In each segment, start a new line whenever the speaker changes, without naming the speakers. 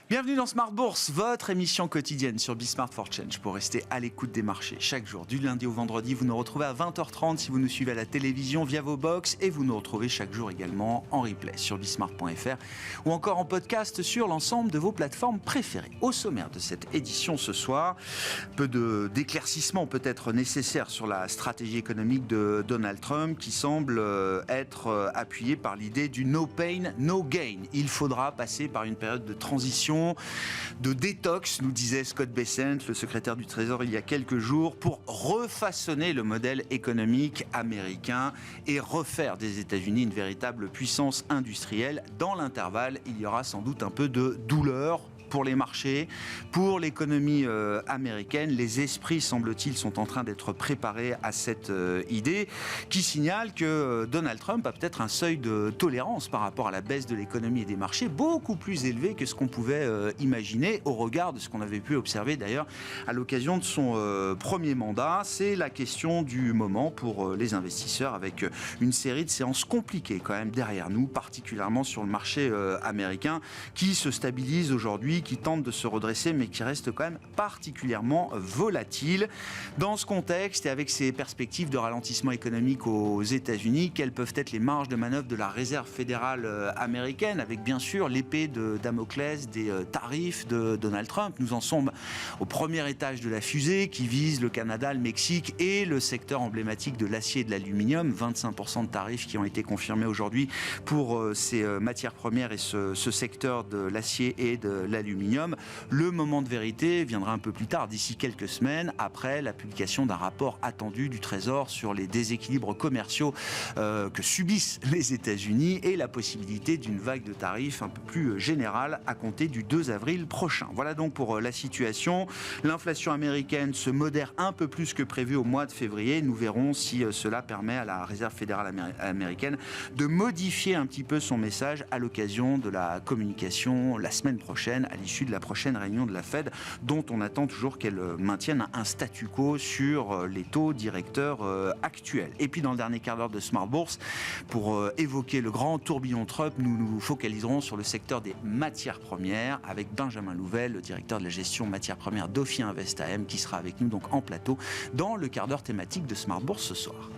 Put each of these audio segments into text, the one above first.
Bienvenue dans Smart Bourse, votre émission quotidienne sur Bismart for Change pour rester à l'écoute des marchés. Chaque jour, du lundi au vendredi, vous nous retrouvez à 20h30 si vous nous suivez à la télévision via vos box et vous nous retrouvez chaque jour également en replay sur bismart.fr ou encore en podcast sur l'ensemble de vos plateformes préférées. Au sommaire de cette édition ce soir, peu d'éclaircissements peut-être nécessaires sur la stratégie économique de Donald Trump qui semble être appuyée par l'idée du no pain, no gain. Il faudra passer par une période de transition, de détox, nous disait Scott Bessent, le secrétaire du Trésor, il y a quelques jours, pour refaçonner le modèle économique américain et refaire des États-Unis une véritable puissance industrielle. Dans l'intervalle, il y aura sans doute un peu de douleur pour les marchés, pour l'économie américaine. Les esprits, semble-t-il, sont en train d'être préparés à cette idée qui signale que Donald Trump a peut-être un seuil de tolérance par rapport à la baisse de l'économie et des marchés beaucoup plus élevé que ce qu'on pouvait imaginer au regard de ce qu'on avait pu observer d'ailleurs à l'occasion de son premier mandat. C'est la question du moment pour les investisseurs avec une série de séances compliquées quand même derrière nous, particulièrement sur le marché américain qui se stabilise aujourd'hui, qui tente de se redresser mais qui reste quand même particulièrement volatile. Dans ce contexte et avec ces perspectives de ralentissement économique aux États-Unis, quelles peuvent être les marges de manœuvre de la Réserve fédérale américaine avec bien sûr l'épée de Damoclès des tarifs de Donald Trump. Nous en sommes au premier étage de la fusée qui vise le Canada, le Mexique et le secteur emblématique de l'acier et de l'aluminium. 25% de tarifs qui ont été confirmés aujourd'hui pour ces matières premières et ce secteur de l'acier et de l'aluminium. Le moment de vérité viendra un peu plus tard, d'ici quelques semaines, après la publication d'un rapport attendu du Trésor sur les déséquilibres commerciaux que subissent les États-Unis et la possibilité d'une vague de tarifs un peu plus générale à compter du 2 avril prochain. Voilà donc pour la situation. L'inflation américaine se modère un peu plus que prévu au mois de février. Nous verrons si cela permet à la Réserve fédérale américaine de modifier un petit peu son message à l'occasion de la communication la semaine prochaine, à l'issue de la prochaine réunion de la Fed, dont on attend toujours qu'elle maintienne un statu quo sur les taux directeurs actuels. Et puis dans le dernier quart d'heure de Smart Bourse, pour évoquer le grand tourbillon Trump, nous nous focaliserons sur le secteur des matières premières avec Benjamin Louvel, le directeur de la gestion matières premières d'Ophir Invest AM, qui sera avec nous donc en plateau dans le quart d'heure thématique de Smart Bourse ce soir.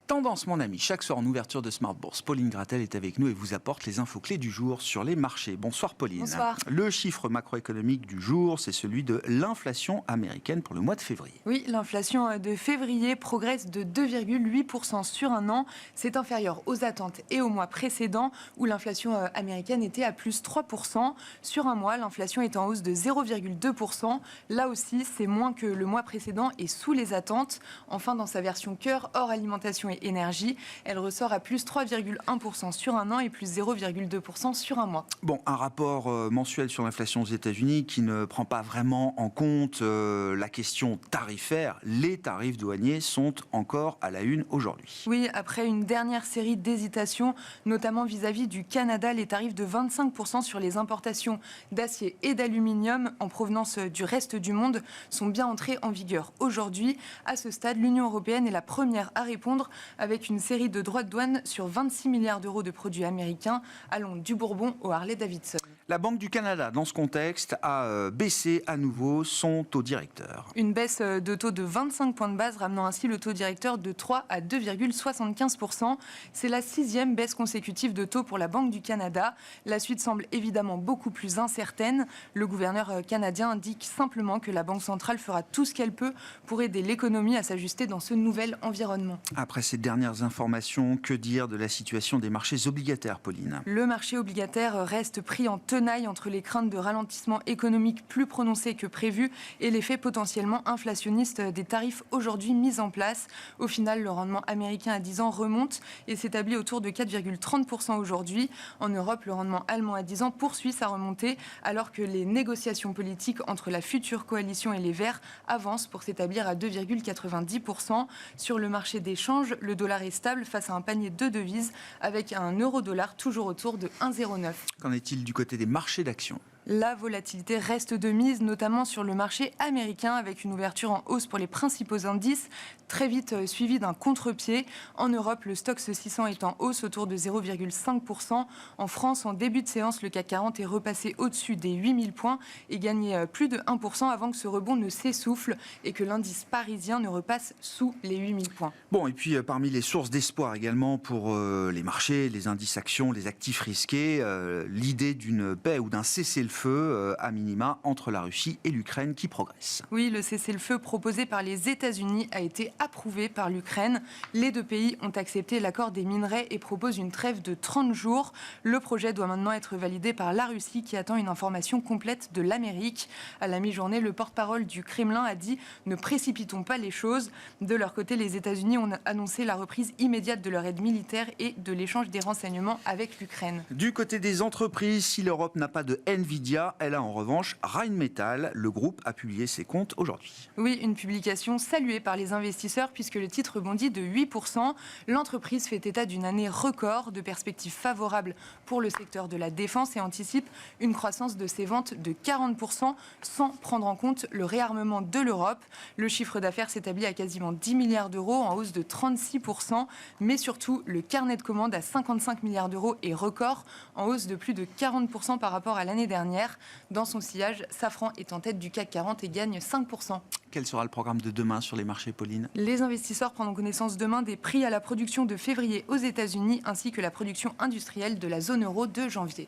Tendance, mon ami, chaque soir en ouverture de Smart Bourse, Pauline Gratel est avec nous et vous apporte les infos clés du jour sur les marchés. Bonsoir Pauline.
Bonsoir.
Le chiffre macroéconomique du jour, c'est celui de l'inflation américaine pour le mois de février.
Oui, l'inflation de février progresse de 2,8% sur un an. C'est inférieur aux attentes et au mois précédent où l'inflation américaine était à plus 3%. Sur un mois, l'inflation est en hausse de 0,2%. Là aussi, c'est moins que le mois précédent et sous les attentes. Enfin, dans sa version cœur, hors alimentation et énergie, elle ressort à plus 3,1% sur un an et plus 0,2% sur un mois.
Bon, un rapport mensuel sur l'inflation aux États-Unis qui ne prend pas vraiment en compte la question tarifaire. Les tarifs douaniers sont encore à la une aujourd'hui.
Oui, après une dernière série d'hésitations, notamment vis-à-vis du Canada, les tarifs de 25% sur les importations d'acier et d'aluminium en provenance du reste du monde sont bien entrés en vigueur aujourd'hui. À ce stade, l'Union européenne est la première à répondre avec une série de droits de douane sur 26 milliards d'euros de produits américains allant du Bourbon au Harley-Davidson.
La Banque du Canada, dans ce contexte, a baissé à nouveau son taux directeur.
Une baisse de taux de 25 points de base, ramenant ainsi le taux directeur de 3 à 2,75%. C'est la 6e baisse consécutive de taux pour la Banque du Canada. La suite semble évidemment beaucoup plus incertaine. Le gouverneur canadien indique simplement que la Banque centrale fera tout ce qu'elle peut pour aider l'économie à s'ajuster dans ce nouvel environnement.
Après ces dernières informations, que dire de la situation des marchés obligataires, Pauline ?
Le marché obligataire reste pris en tenaille entre les craintes de ralentissement économique plus prononcées que prévu et l'effet potentiellement inflationniste des tarifs aujourd'hui mis en place. Au final, le rendement américain à 10 ans remonte et s'établit autour de 4,30% aujourd'hui. En Europe, le rendement allemand à 10 ans poursuit sa remontée alors que les négociations politiques entre la future coalition et les Verts avancent pour s'établir à 2,90%. Sur le marché des change, le dollar est stable face à un panier de devises avec un euro-dollar toujours autour de 1,09.
Qu'en est-il du côté des marchés d'actions ?
La volatilité reste de mise, notamment sur le marché américain, avec une ouverture en hausse pour les principaux indices, très vite suivi d'un contre-pied. En Europe, le Stoxx 600 est en hausse autour de 0,5%. En France, en début de séance, le CAC 40 est repassé au-dessus des 8000 points et gagnait plus de 1% avant que ce rebond ne s'essouffle et que l'indice parisien ne repasse sous les 8000 points.
Bon, et puis parmi les sources d'espoir également pour les marchés, les indices actions, les actifs risqués, l'idée d'une paix ou d'un cessez-le-feu à minima entre la Russie et l'Ukraine qui progresse.
Oui, le cessez-le-feu proposé par les États-Unis a été approuvé par l'Ukraine. Les deux pays ont accepté l'accord des minerais et proposent une trêve de 30 jours. Le projet doit maintenant être validé par la Russie qui attend une information complète de l'Amérique. À la mi-journée, le porte-parole du Kremlin a dit « Ne précipitons pas les choses ». De leur côté, les États-Unis ont annoncé la reprise immédiate de leur aide militaire et de l'échange des renseignements avec l'Ukraine.
Du côté des entreprises, si l'Europe n'a pas de Nvidia, elle a en revanche Rheinmetall. Le groupe a publié ses comptes aujourd'hui.
Oui, une publication saluée par les investisseurs puisque le titre bondit de 8%. L'entreprise fait état d'une année record, de perspectives favorables pour le secteur de la défense et anticipe une croissance de ses ventes de 40% sans prendre en compte le réarmement de l'Europe. Le chiffre d'affaires s'établit à quasiment 10 milliards d'euros en hausse de 36%, mais surtout le carnet de commandes à 55 milliards d'euros est record en hausse de plus de 40% par rapport à l'année dernière. Dans son sillage, Safran est en tête du CAC 40 et gagne 5%.
Quel sera le programme de demain sur les marchés, Pauline ?
Les investisseurs prendront connaissance demain des prix à la production de février aux États-Unis ainsi que la production industrielle de la zone euro de janvier.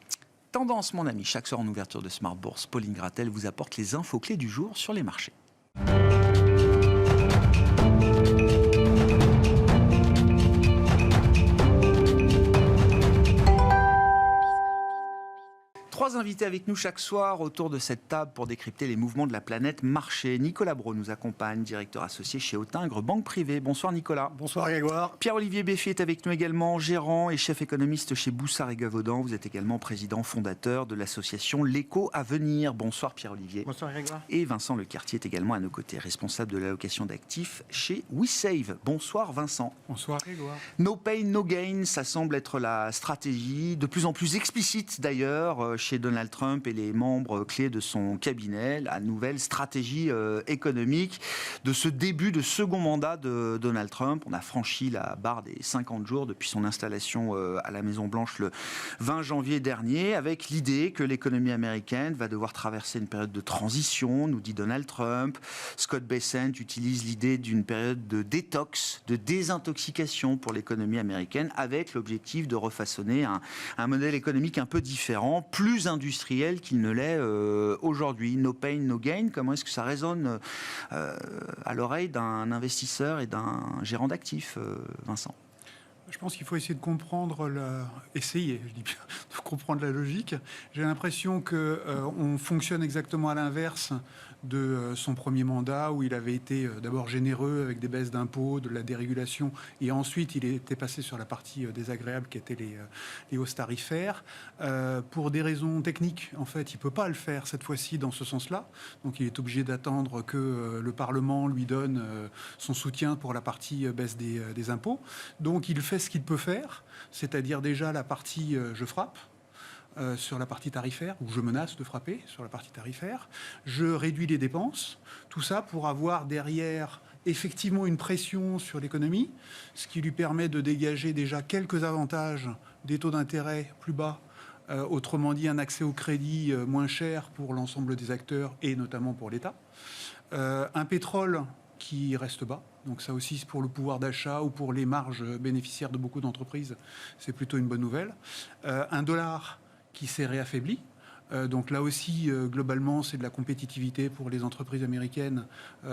Tendance, mon ami, chaque soir en ouverture de Smart Bourse, Pauline Gratel vous apporte les infos clés du jour sur les marchés. Trois invités avec nous chaque soir autour de cette table pour décrypter les mouvements de la planète marché. Nicolas Brault nous accompagne, directeur associé chez Autingre Banque Privée. Bonsoir Nicolas.
Bonsoir Grégoire.
Pierre-Olivier Beffy est avec nous également, gérant et chef économiste chez Boussard et Gavaudan. Vous êtes également président fondateur de l'association L'Éco à venir. Bonsoir Pierre-Olivier.
Bonsoir Grégoire.
Et Vincent Lecartier est également à nos côtés, responsable de l'allocation d'actifs chez WeSave. Bonsoir Vincent.
Bonsoir Grégoire.
No pain, no gain, ça semble être la stratégie, de plus en plus explicite d'ailleurs, chez Donald Trump et les membres clés de son cabinet, la nouvelle stratégie économique de ce début de second mandat de Donald Trump. On a franchi la barre des 50 jours depuis son installation à la Maison-Blanche le 20 janvier dernier, avec l'idée que l'économie américaine va devoir traverser une période de transition, nous dit Donald Trump. Scott Bessent utilise l'idée d'une période de détox, de désintoxication pour l'économie américaine, avec l'objectif de refaçonner un modèle économique un peu différent, plus industriel qu'il ne l'est aujourd'hui. No pain, no gain. Comment est-ce que ça résonne à l'oreille d'un investisseur et d'un gérant d'actifs, Vincent ?
Je pense qu'il faut essayer de comprendre, essayer, je dis bien, de comprendre la logique. J'ai l'impression qu'on fonctionne exactement à l'inverse de son premier mandat, où il avait été d'abord généreux avec des baisses d'impôts, de la dérégulation, et ensuite il était passé sur la partie désagréable qui était les hausses tarifaires. Pour des raisons techniques, en fait, il ne peut pas le faire cette fois-ci dans ce sens-là. Donc il est obligé d'attendre que le Parlement lui donne son soutien pour la partie baisse des impôts. Donc il fait ce qu'il peut faire, c'est-à-dire déjà la partie je frappe, sur la partie tarifaire, ou je menace de frapper sur la partie tarifaire. Je réduis les dépenses, tout ça pour avoir derrière effectivement une pression sur l'économie, ce qui lui permet de dégager déjà quelques avantages, des taux d'intérêt plus bas, autrement dit un accès au crédit moins cher pour l'ensemble des acteurs et notamment pour l'État. Un pétrole qui reste bas. Donc ça aussi, pour le pouvoir d'achat ou pour les marges bénéficiaires de beaucoup d'entreprises, c'est plutôt une bonne nouvelle. Un dollar qui s'est réaffaibli. Donc là aussi, globalement, c'est de la compétitivité pour les entreprises américaines,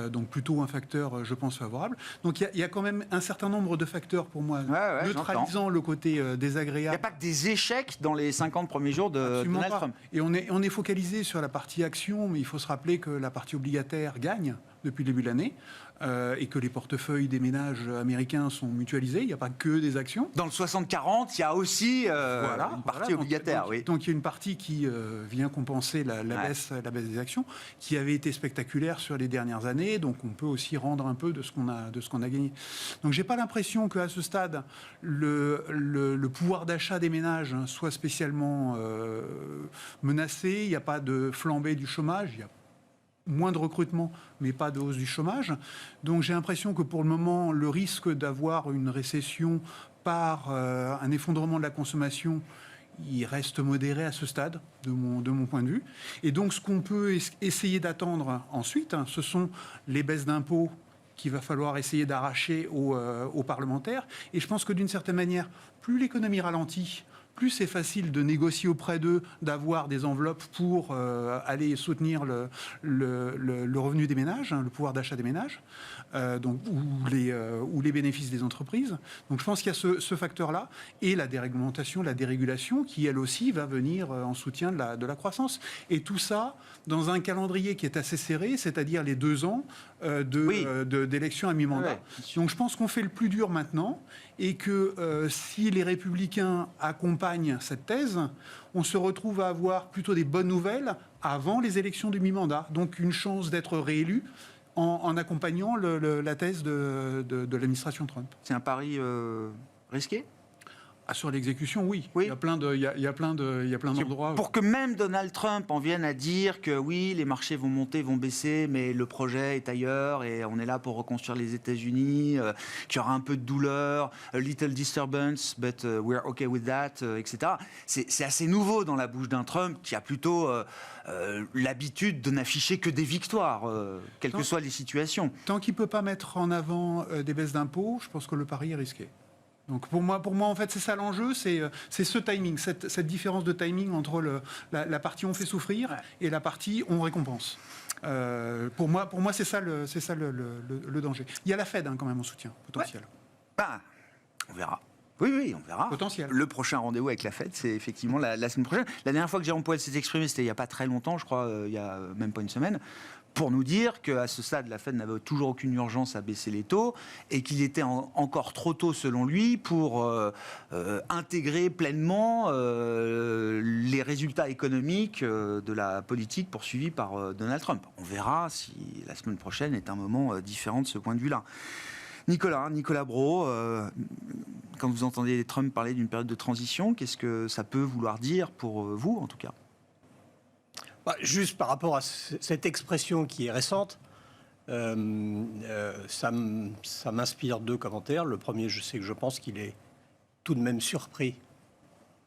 donc plutôt un facteur, je pense, favorable. Donc il y a quand même un certain nombre de facteurs pour moi, neutralisant le côté désagréable.
Il n'y a pas que des échecs dans les 50 premiers jours de Donald Trump.
Et on est focalisé sur la partie action, mais il faut se rappeler que la partie obligataire gagne depuis le début de l'année, et que les portefeuilles des ménages américains sont mutualisés. Il n'y a pas que des actions.
Dans le 60-40, il y a aussi une partie obligataire.
Donc il y a une partie qui vient compenser la baisse des actions, qui avait été spectaculaire sur les dernières années. Donc on peut aussi rendre un peu de ce qu'on a gagné. Donc j'ai pas l'impression qu'à ce stade, le pouvoir d'achat des ménages soit spécialement menacé. Il n'y a pas de flambée du chômage. Il y a moins de recrutement, mais pas de hausse du chômage. Donc j'ai l'impression que pour le moment, le risque d'avoir une récession par un effondrement de la consommation, il reste modéré à ce stade, de mon point de vue. Et donc ce qu'on peut essayer d'attendre ensuite, ce sont les baisses d'impôts qu'il va falloir essayer d'arracher aux parlementaires. Et je pense que d'une certaine manière, plus l'économie ralentit, plus c'est facile de négocier auprès d'eux, d'avoir des enveloppes pour aller soutenir le revenu des ménages, le pouvoir d'achat des ménages, ou les bénéfices des entreprises. Donc je pense qu'il y a ce facteur-là, et la déréglementation, la dérégulation, qui elle aussi va venir en soutien de la croissance. Et tout ça dans un calendrier qui est assez serré, c'est-à-dire les 2 ans d'élection à mi-mandat. Ouais. Donc je pense qu'on fait le plus dur maintenant, et que si les Républicains accompagnent cette thèse, on se retrouve à avoir plutôt des bonnes nouvelles avant les élections de mi-mandat. Donc une chance d'être réélu en accompagnant la thèse de l'administration Trump.
C'est un pari risqué ?
Sur l'exécution, oui. Il y a plein d'endroits.
Pour que même Donald Trump en vienne à dire que oui, les marchés vont monter, vont baisser, mais le projet est ailleurs et on est là pour reconstruire les États-Unis, qu'il y aura un peu de douleur, a little disturbance, but we're okay with that, etc. C'est assez nouveau dans la bouche d'un Trump qui a plutôt l'habitude de n'afficher que des victoires, quelles que soient les situations.
Tant qu'il ne peut pas mettre en avant des baisses d'impôts, je pense que le pari est risqué. Donc pour moi, en fait, c'est ça l'enjeu, c'est ce timing, cette différence de timing entre la partie on fait souffrir et la partie on récompense. Pour moi, c'est ça le danger. Il y a la Fed quand même en soutien potentiel.
On verra. Oui, on verra.
Potentiel.
Le prochain rendez-vous avec la Fed, c'est effectivement la semaine prochaine. La dernière fois que Jérôme Powell s'est exprimé, c'était il n'y a pas très longtemps, je crois, il y a même pas une semaine, pour nous dire qu'à ce stade, la Fed n'avait toujours aucune urgence à baisser les taux et qu'il était encore trop tôt, selon lui, pour intégrer pleinement les résultats économiques de la politique poursuivie par Donald Trump. On verra si la semaine prochaine est un moment différent de ce point de vue-là. Nicolas Brault, quand vous entendez Trump parler d'une période de transition, qu'est-ce que ça peut vouloir dire pour vous, en tout cas ?
Juste par rapport à cette expression qui est récente, ça m'inspire 2 commentaires. Le premier, je pense qu'il est tout de même surpris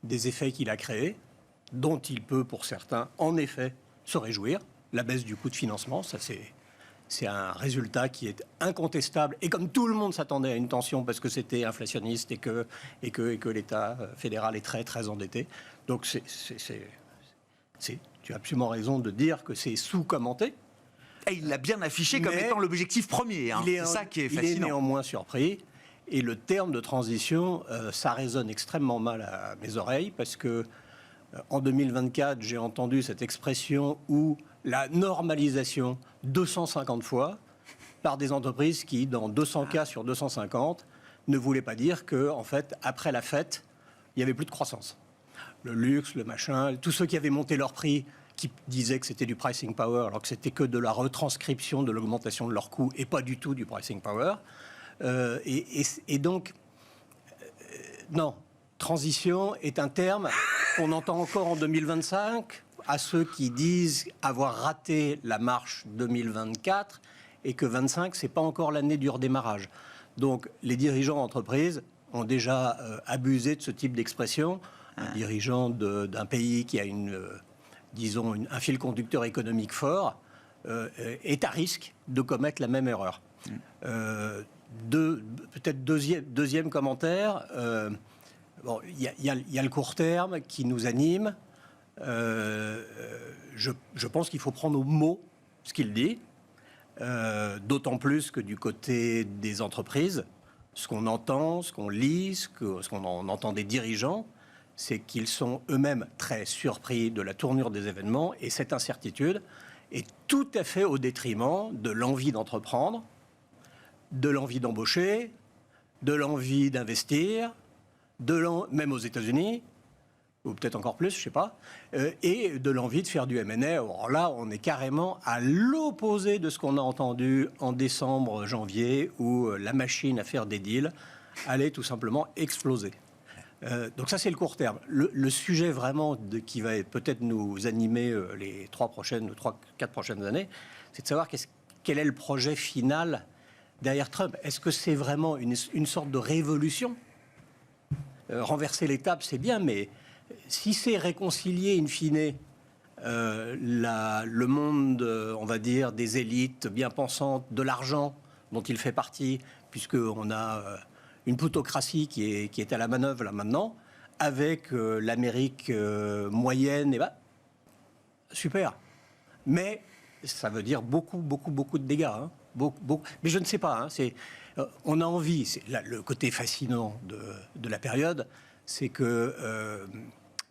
des effets qu'il a créés, dont il peut, pour certains, en effet, se réjouir. La baisse du coût de financement, ça c'est un résultat qui est incontestable. Et comme tout le monde s'attendait à une tension parce que c'était inflationniste et que l'État fédéral est très, très endetté. Donc tu as absolument raison de dire que c'est sous-commenté.
Et il l'a bien affiché comme étant l'objectif premier. C'est ça qui est fascinant.
Il est néanmoins surpris. Et le terme de transition, ça résonne extrêmement mal à mes oreilles parce que en 2024, j'ai entendu cette expression où la normalisation 250 fois par des entreprises qui, dans 200 cas sur 250, ne voulaient pas dire que, en fait, après la fête, il n'y avait plus de croissance. Le luxe, le machin, tous ceux qui avaient monté leur prix, qui disaient que c'était du pricing power, alors que c'était que de la retranscription de l'augmentation de leurs coûts et pas du tout du pricing power. Et donc, non, transition est un terme qu'on entend encore en 2025 à ceux qui disent avoir raté la marche 2024 et que 25, c'est pas encore l'année du redémarrage. Donc, les dirigeants d'entreprise ont déjà abusé de ce type d'expression. Un dirigeant d'un pays qui a un fil conducteur économique fort est à risque de commettre la même erreur. Peut-être deuxième commentaire. Il y a le court terme qui nous anime. Je pense qu'il faut prendre au mot ce qu'il dit, d'autant plus que du côté des entreprises, ce qu'on entend, ce qu'on lit, ce qu'on entend des dirigeants, c'est qu'ils sont eux-mêmes très surpris de la tournure des événements et cette incertitude. et tout à fait au détriment de l'envie d'entreprendre, de l'envie d'embaucher, de l'envie d'investir, même aux États-Unis, ou peut-être encore plus, je ne sais pas, et de l'envie de faire du M&A. Alors là, on est carrément à l'opposé de ce qu'on a entendu en décembre, janvier, où la machine à faire des deals allait tout simplement exploser. Donc ça, c'est le court terme. Le sujet vraiment qui va peut-être nous animer les 4 prochaines années, c'est de savoir quel est le projet final derrière Trump. Est-ce que c'est vraiment une sorte de révolution ? Renverser les tables, c'est bien, mais si c'est réconcilier in fine le monde, on va dire, des élites bien pensantes, de l'argent dont il fait partie, puisqu'on a une plutocratie qui est à la manœuvre là maintenant, avec l'Amérique moyenne, super. Mais ça veut dire beaucoup de dégâts. Hein. Beaucoup. Mais je ne sais pas. Hein, on a envie, le côté fascinant de la période, c'est que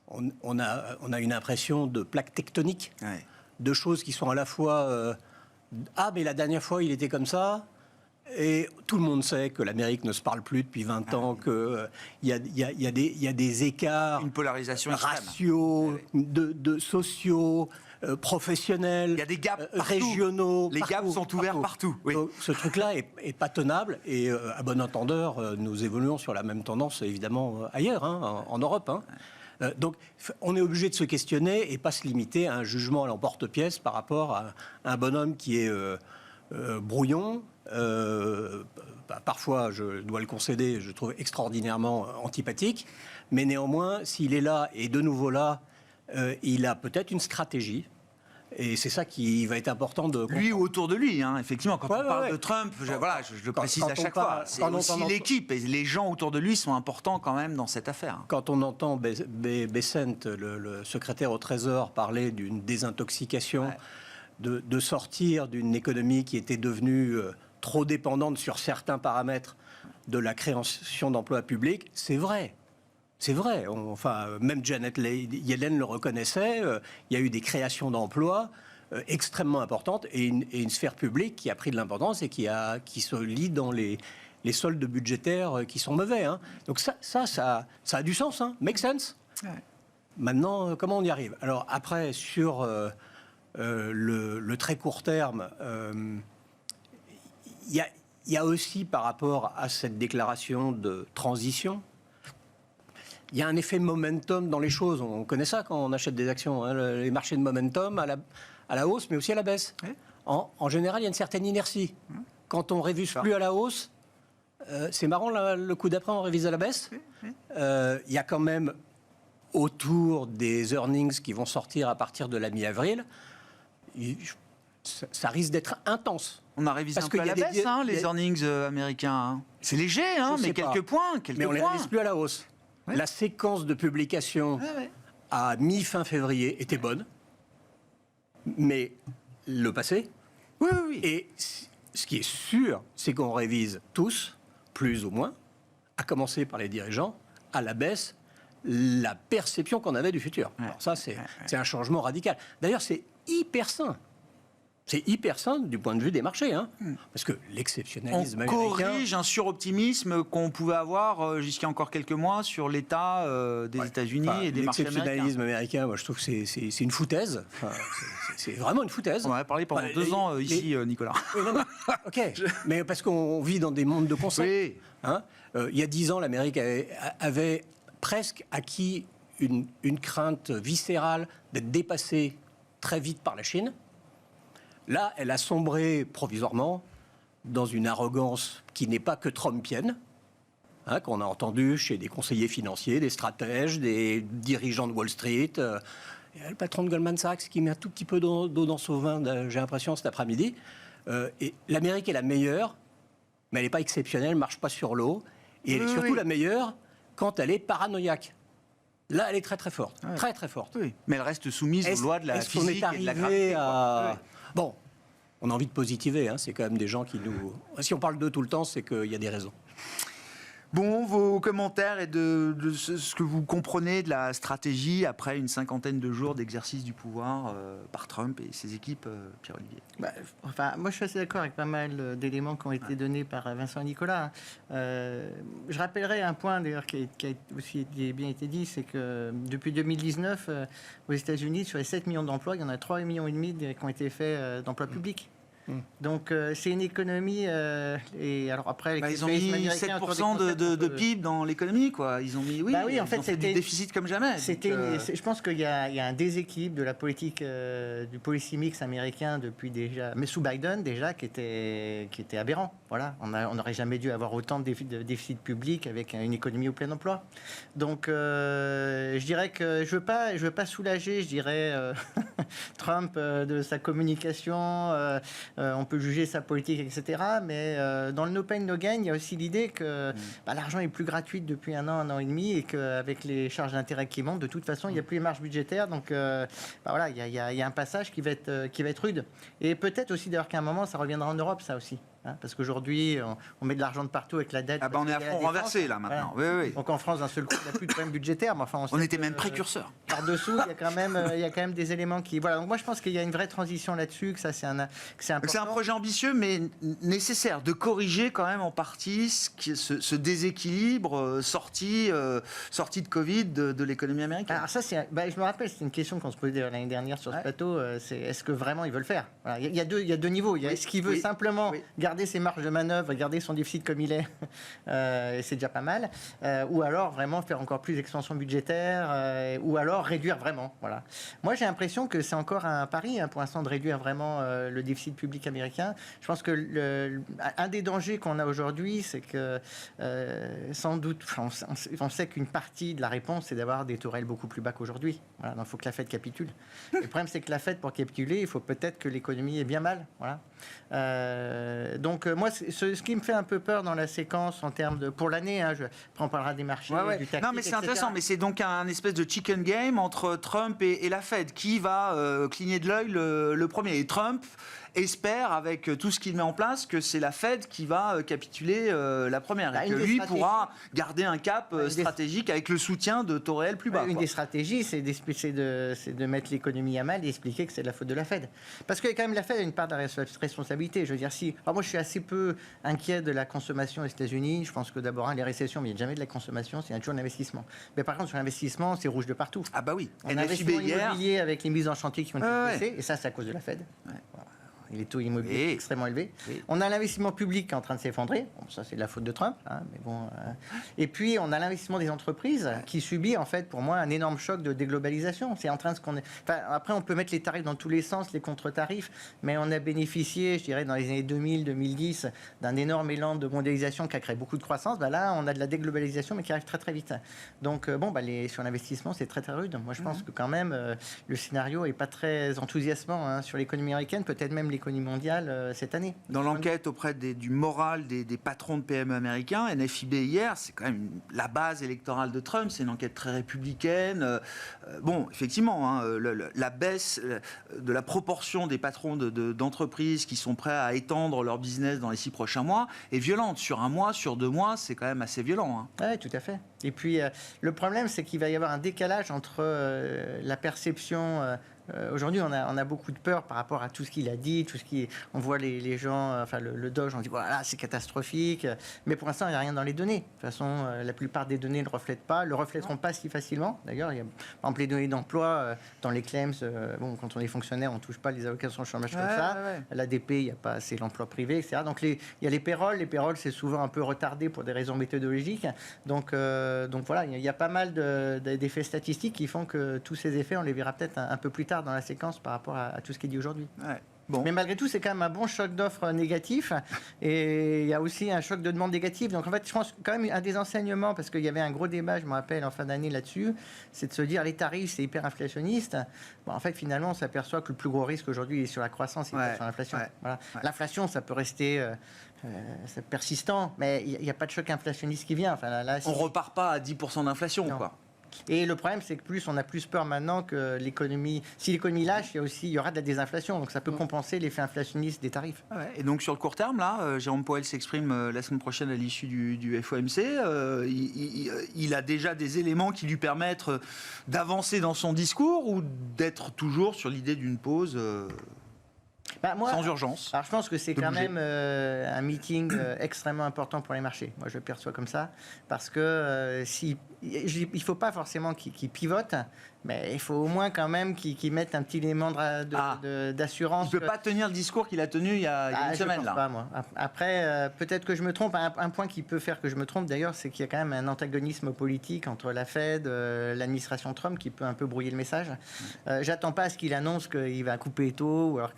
on a une impression de plaques tectoniques, de choses qui sont à la fois mais la dernière fois il était comme ça, et tout le monde sait que l'Amérique ne se parle plus depuis 20 ans, qu'il y a des écarts,
une polarisation
raciaux, de sociaux, professionnels,
il y a des gaps
régionaux.
Les gaps sont ouverts partout. Oui.
Donc, ce truc-là est pas tenable, et à bon entendeur, nous évoluons sur la même tendance, évidemment, ailleurs, hein, en Europe. Hein. Donc, on est obligé de se questionner et pas se limiter à un jugement à l'emporte-pièce par rapport à un bonhomme qui est brouillon. Parfois, je dois le concéder, je trouve extraordinairement antipathique. Mais néanmoins, s'il est là et de nouveau là, il a peut-être une stratégie. Et c'est ça qui va être important de comprendre.
Lui ou autour de lui, hein, effectivement. Quand on parle de Trump, je le précise à chaque fois. C'est aussi l'équipe et les gens autour de lui sont importants quand même dans cette affaire.
Quand on entend Bessent, le secrétaire au Trésor, parler d'une désintoxication, de sortir d'une économie qui était devenue trop dépendante sur certains paramètres de la création d'emplois publics, c'est vrai. C'est vrai. Même Janet Yellen le reconnaissait. Il y a eu des créations d'emplois extrêmement importantes et une sphère publique qui a pris de l'importance et qui se lit dans les soldes budgétaires qui sont mauvais. Hein. Donc ça a du sens. Hein. Make sense. Ouais. Maintenant, comment on y arrive ? Alors après, sur le très court terme, il y a aussi par rapport à cette déclaration de transition, il y a un effet momentum dans les choses. On connaît ça quand on achète des actions. Hein, les marchés de momentum à la hausse, mais aussi à la baisse. Oui. En général, il y a une certaine inertie. Quand on révise plus à la hausse, c'est marrant, le coup d'après, on révise à la baisse. Il y a quand même, autour des earnings qui vont sortir à partir de la mi-avril, ça risque d'être intense.
On a révisé un peu à la baisse, les earnings américains. Hein. C'est léger, mais quelques points.
Mais on ne les révise plus à la hausse. Ouais. La séquence de publication à mi-fin février était bonne, mais le passé. Oui. Et ce qui est sûr, c'est qu'on révise tous, plus ou moins, à commencer par les dirigeants, à la baisse, la perception qu'on avait du futur. Alors ça, c'est un changement radical. D'ailleurs, c'est hyper sain. C'est hyper sain du point de vue des marchés, hein, parce que l'exceptionnalisme américain...
On corrige un suroptimisme qu'on pouvait avoir jusqu'à encore quelques mois sur l'état des États-Unis et des marchés américains.
L'exceptionnalisme américain, moi je trouve que c'est une foutaise. C'est vraiment une foutaise.
On en a parlé pendant 2 ans ici, Nicolas.
Oui, non, ok, mais parce qu'on vit dans des mondes de concepts.
Oui.
Hein, il y a 10 ans, l'Amérique avait presque acquis une crainte viscérale d'être dépassée très vite par la Chine. Là, elle a sombré provisoirement dans une arrogance qui n'est pas que trumpienne, hein, qu'on a entendu chez des conseillers financiers, des stratèges, des dirigeants de Wall Street. Le patron de Goldman Sachs qui met un tout petit peu d'eau dans son vin, j'ai l'impression, cet après-midi. Et l'Amérique est la meilleure, mais elle n'est pas exceptionnelle, elle ne marche pas sur l'eau. Et elle est surtout la meilleure quand elle est paranoïaque. Là, elle est très très forte, très très forte.
Oui. Mais elle reste soumise aux lois de la physique et de la gravité.
Bon, on a envie de positiver, hein. C'est quand même des gens qui nous... Si on parle d'eux tout le temps, c'est qu'il y a des raisons.
Bon, vos commentaires et de ce que vous comprenez de la stratégie après une cinquantaine de jours d'exercice du pouvoir par Trump et ses équipes, Pierre-Olivier.
Moi, je suis assez d'accord avec pas mal d'éléments qui ont été donnés par Vincent et Nicolas. Je rappellerai un point, d'ailleurs, qui a aussi bien été dit, c'est que depuis 2019, aux États-Unis, sur les 7 millions d'emplois, il y en a 3,5 millions qui ont été faits d'emplois publics. Donc c'est une économie et alors après
ils ont mis 7% de PIB dans l'économie, quoi. Ils ont mis
en fait,
c'était du déficit comme jamais.
Je pense qu'il y a un déséquilibre de la politique du policy mix américain depuis déjà, mais sous Biden déjà, qui était aberrant. Voilà, on n'aurait jamais dû avoir autant de déficit public avec une économie au plein emploi. Donc je dirais que je veux pas soulager, je dirais Trump de sa communication. On peut juger sa politique, etc. Mais dans le no pain, no gain, il y a aussi l'idée que l'argent est plus gratuit depuis un an et demi, et qu'avec les charges d'intérêt qui montent, de toute façon, il n'y a plus les marges budgétaires. Donc, il y a un passage qui va être rude. Et peut-être aussi, d'ailleurs, qu'à un moment, ça reviendra en Europe, ça aussi. Parce qu'aujourd'hui, on met de l'argent de partout avec la dette.
On est à fond renversé, là, maintenant. Voilà. Oui.
Donc en France, d'un seul coup, on n'a plus de problème budgétaire. Mais enfin,
on était même précurseurs.
Par-dessous, il y a quand même des éléments qui... Voilà, donc moi, je pense qu'il y a une vraie transition là-dessus, que ça, c'est important.
C'est un projet ambitieux, mais nécessaire, de corriger quand même en partie ce déséquilibre sorti de Covid de l'économie américaine.
Alors ça, je me rappelle, c'était une question qu'on se posait l'année dernière sur ce plateau, c'est est-ce que vraiment ils veulent faire? Voilà, il y a deux niveaux. Est-ce qu'il veut simplement garder ses marges de manœuvre, garder son déficit comme il est, et c'est déjà pas mal, ou alors vraiment faire encore plus d'expansion budgétaire, ou alors réduire vraiment. Voilà. Moi, j'ai l'impression que c'est encore un pari pour l'instant de réduire vraiment le déficit public américain. Je pense que un des dangers qu'on a aujourd'hui, c'est que sans doute, on sait qu'une partie de la réponse, c'est d'avoir des taux réels beaucoup plus bas qu'aujourd'hui. Voilà, donc il faut que la Fed capitule. Le problème, c'est que la Fed, pour capituler, il faut peut-être que l'économie est bien mal. Voilà. Donc moi, ce qui me fait un peu peur dans la séquence en termes de pour l'année, après on parlera des marchés, du tactique,
non mais c'est intéressant, mais c'est donc un espèce de chicken game entre Trump et la Fed qui va cligner de l'œil le premier. Et Trump espère, avec tout ce qu'il met en place, que c'est la Fed qui va capituler la première, et que lui pourra garder un cap stratégique avec le soutien de taux réels plus bas.
Une des stratégies, c'est de mettre l'économie à mal et expliquer que c'est de la faute de la Fed. Parce que quand même la Fed a une part de la responsabilité. Je veux dire, alors moi je suis assez peu inquiet de la consommation aux États-Unis. Je pense que d'abord, les récessions, mais il n'y a jamais de la consommation, c'est toujours l'investissement. Mais par contre, sur l'investissement, c'est rouge de partout.
Ah bah oui.
On a l'investissement immobilier avec les mises en chantier qui vont être baissées, et ça, c'est à cause de la Fed. Ouais. Voilà. Les taux immobiliers sont extrêmement élevés. On a l'investissement public qui est en train de s'effondrer. Bon, ça, c'est de la faute de Trump. Mais bon, Et puis, on a l'investissement des entreprises qui subit, en fait, pour moi, un énorme choc de déglobalisation. C'est en train de après, on peut mettre les tarifs dans tous les sens, les contre-tarifs, mais on a bénéficié, je dirais, dans les années 2000, 2010, d'un énorme élan de mondialisation qui a créé beaucoup de croissance. Là, on a de la déglobalisation, mais qui arrive très, très vite. Donc, sur l'investissement, c'est très, très rude. Moi, je pense que quand même, le scénario n'est pas très enthousiasmant sur l'économie américaine, peut-être même l'économie mondiale cette année.
Dans l'enquête auprès du moral des patrons de PME américains, NFIB hier, c'est quand même la base électorale de Trump, c'est une enquête très républicaine. Effectivement, la baisse de la proportion des patrons d'entreprises qui sont prêts à étendre leur business dans les 6 prochains mois est violente. Sur un mois, sur 2 mois, c'est quand même assez violent.
Oui, tout à fait. Et puis, le problème, c'est qu'il va y avoir un décalage entre la perception... aujourd'hui, on a beaucoup de peur par rapport à tout ce qu'il a dit, on voit les gens, le Doge, on dit voilà, c'est catastrophique, mais pour l'instant, il n'y a rien dans les données. De toute façon, la plupart des données ne le reflèteront pas si facilement. D'ailleurs, il y a par exemple les données d'emploi dans les claims. Quand on est fonctionnaire, on ne touche pas les allocations chômage comme ça. L'ADP, il n'y a pas assez l'emploi privé, etc. Donc il y a les payrolls. Les payrolls, c'est souvent un peu retardé pour des raisons méthodologiques. Donc voilà, il y a pas mal d'effets statistiques qui font que tous ces effets, on les verra peut-être un peu plus tard dans la séquence par rapport à tout ce qui est dit aujourd'hui. Bon. Mais malgré tout, c'est quand même un bon choc d'offres négatif, et il y a aussi un choc de demande négative. Donc en fait, je pense quand même un des enseignements, parce qu'il y avait un gros débat, je me rappelle, en fin d'année là-dessus, c'est de se dire les tarifs, c'est hyper inflationniste. En fait, finalement, on s'aperçoit que le plus gros risque aujourd'hui est sur la croissance et pas sur l'inflation. Voilà. L'inflation, ça peut rester... c'est persistant, mais il n'y a pas de choc inflationniste qui vient. On
repart pas à 10% d'inflation, quoi.
Et le problème, c'est que on a plus peur maintenant que l'économie. Si l'économie lâche, il y aura de la désinflation. Donc ça peut compenser l'effet inflationniste des tarifs.
Ouais, et donc sur le court terme, là, Jérôme Powell s'exprime la semaine prochaine à l'issue du FOMC. Il a déjà des éléments qui lui permettent d'avancer dans son discours ou d'être toujours sur l'idée d'une pause sans urgence.
Alors je pense que c'est
de
quand
bouger.
même un meeting extrêmement important pour les marchés. Moi je le perçois comme ça. Parce que il ne faut pas forcément qu'ils pivotent, mais il faut au moins quand même qu'ils mettent un petit élément d'assurance.
Il ne peut pas tenir le discours qu'il a tenu il y a une semaine.
Je pense
Là.
pas, moi. Après, peut-être que je me trompe. Un point qui peut faire que je me trompe, d'ailleurs, c'est qu'il y a quand même un antagonisme politique entre la Fed, l'administration Trump, qui peut un peu brouiller le message. J'attends pas à ce qu'il annonce qu'il va couper les taux, ou alors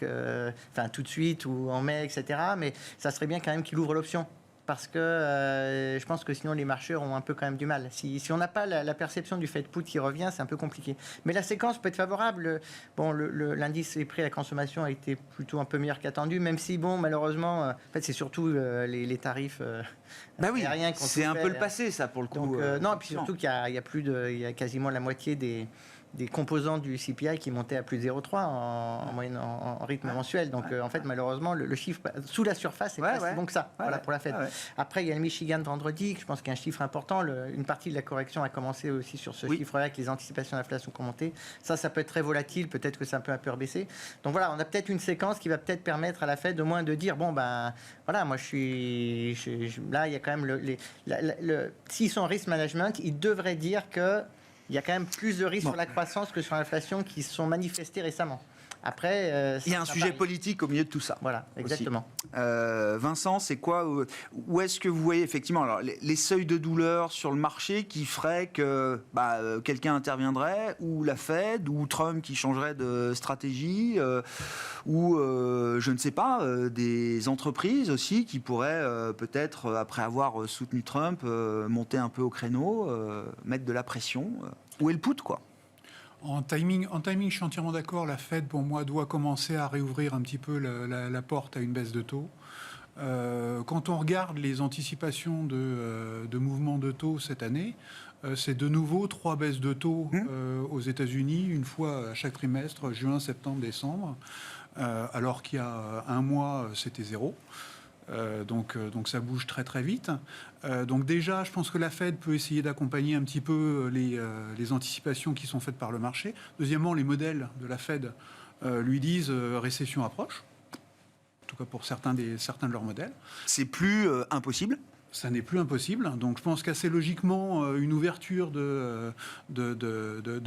tout de suite, ou en mai, etc. Mais ça serait bien quand même qu'il ouvre l'option. Parce que je pense que sinon les marchés auront un peu quand même du mal. Si on n'a pas la perception du Fed put qui revient, c'est un peu compliqué. Mais la séquence peut être favorable. Bon, l'indice des prix à la consommation a été plutôt un peu meilleur qu'attendu, même si, bon, malheureusement, en fait, c'est surtout les tarifs aériens qui ont
c'est
tout
un
fait.
peu le passé, ça, pour le coup.
Donc, non, et puis surtout qu'il y a quasiment la moitié des composants du CPI qui montaient à plus de 0,3 en moyenne en rythme mensuel. Donc en fait, malheureusement, le chiffre sous la surface est pas si bon que ça pour la Fed. Après, il y a le Michigan vendredi, je pense qu'il y a un chiffre important. Une partie de la correction a commencé aussi sur ce chiffre-là, avec les anticipations d'inflation qui ont monté. Ça peut être très volatile, peut-être que ça peut un peu rebaisser. Donc voilà, on a peut-être une séquence qui va peut-être permettre à la Fed au moins de dire, bon ben voilà, moi là, il y a quand même s'ils sont en risk management, ils devraient dire que il y a quand même plus de risques sur la croissance que sur l'inflation qui se sont manifestés récemment. Après,
il y a un sujet politique au milieu de tout ça.
Voilà, exactement.
Vincent, c'est quoi où est-ce que vous voyez effectivement alors, les seuils de douleur sur le marché qui feraient que quelqu'un interviendrait, ou la Fed, ou Trump qui changerait de stratégie, ou je ne sais pas, des entreprises aussi qui pourraient peut-être, après avoir soutenu Trump, monter un peu au créneau, mettre de la pression. Où est le put, quoi?
En timing, je suis entièrement d'accord. La Fed, pour moi, doit commencer à réouvrir un petit peu la porte à une baisse de taux. Quand on regarde les anticipations de mouvements de taux cette année, c'est de nouveau 3 baisses de taux aux États-Unis, une fois à chaque trimestre, juin, septembre, décembre, alors qu'il y a un mois, c'était 0. Donc ça bouge très très vite. Donc déjà, je pense que la Fed peut essayer d'accompagner un petit peu les anticipations qui sont faites par le marché. Deuxièmement, les modèles de la Fed lui disent récession approche, en tout cas pour certains de leurs modèles.
C'est plus impossible.
Ça n'est plus impossible. Donc je pense qu'assez logiquement, une ouverture de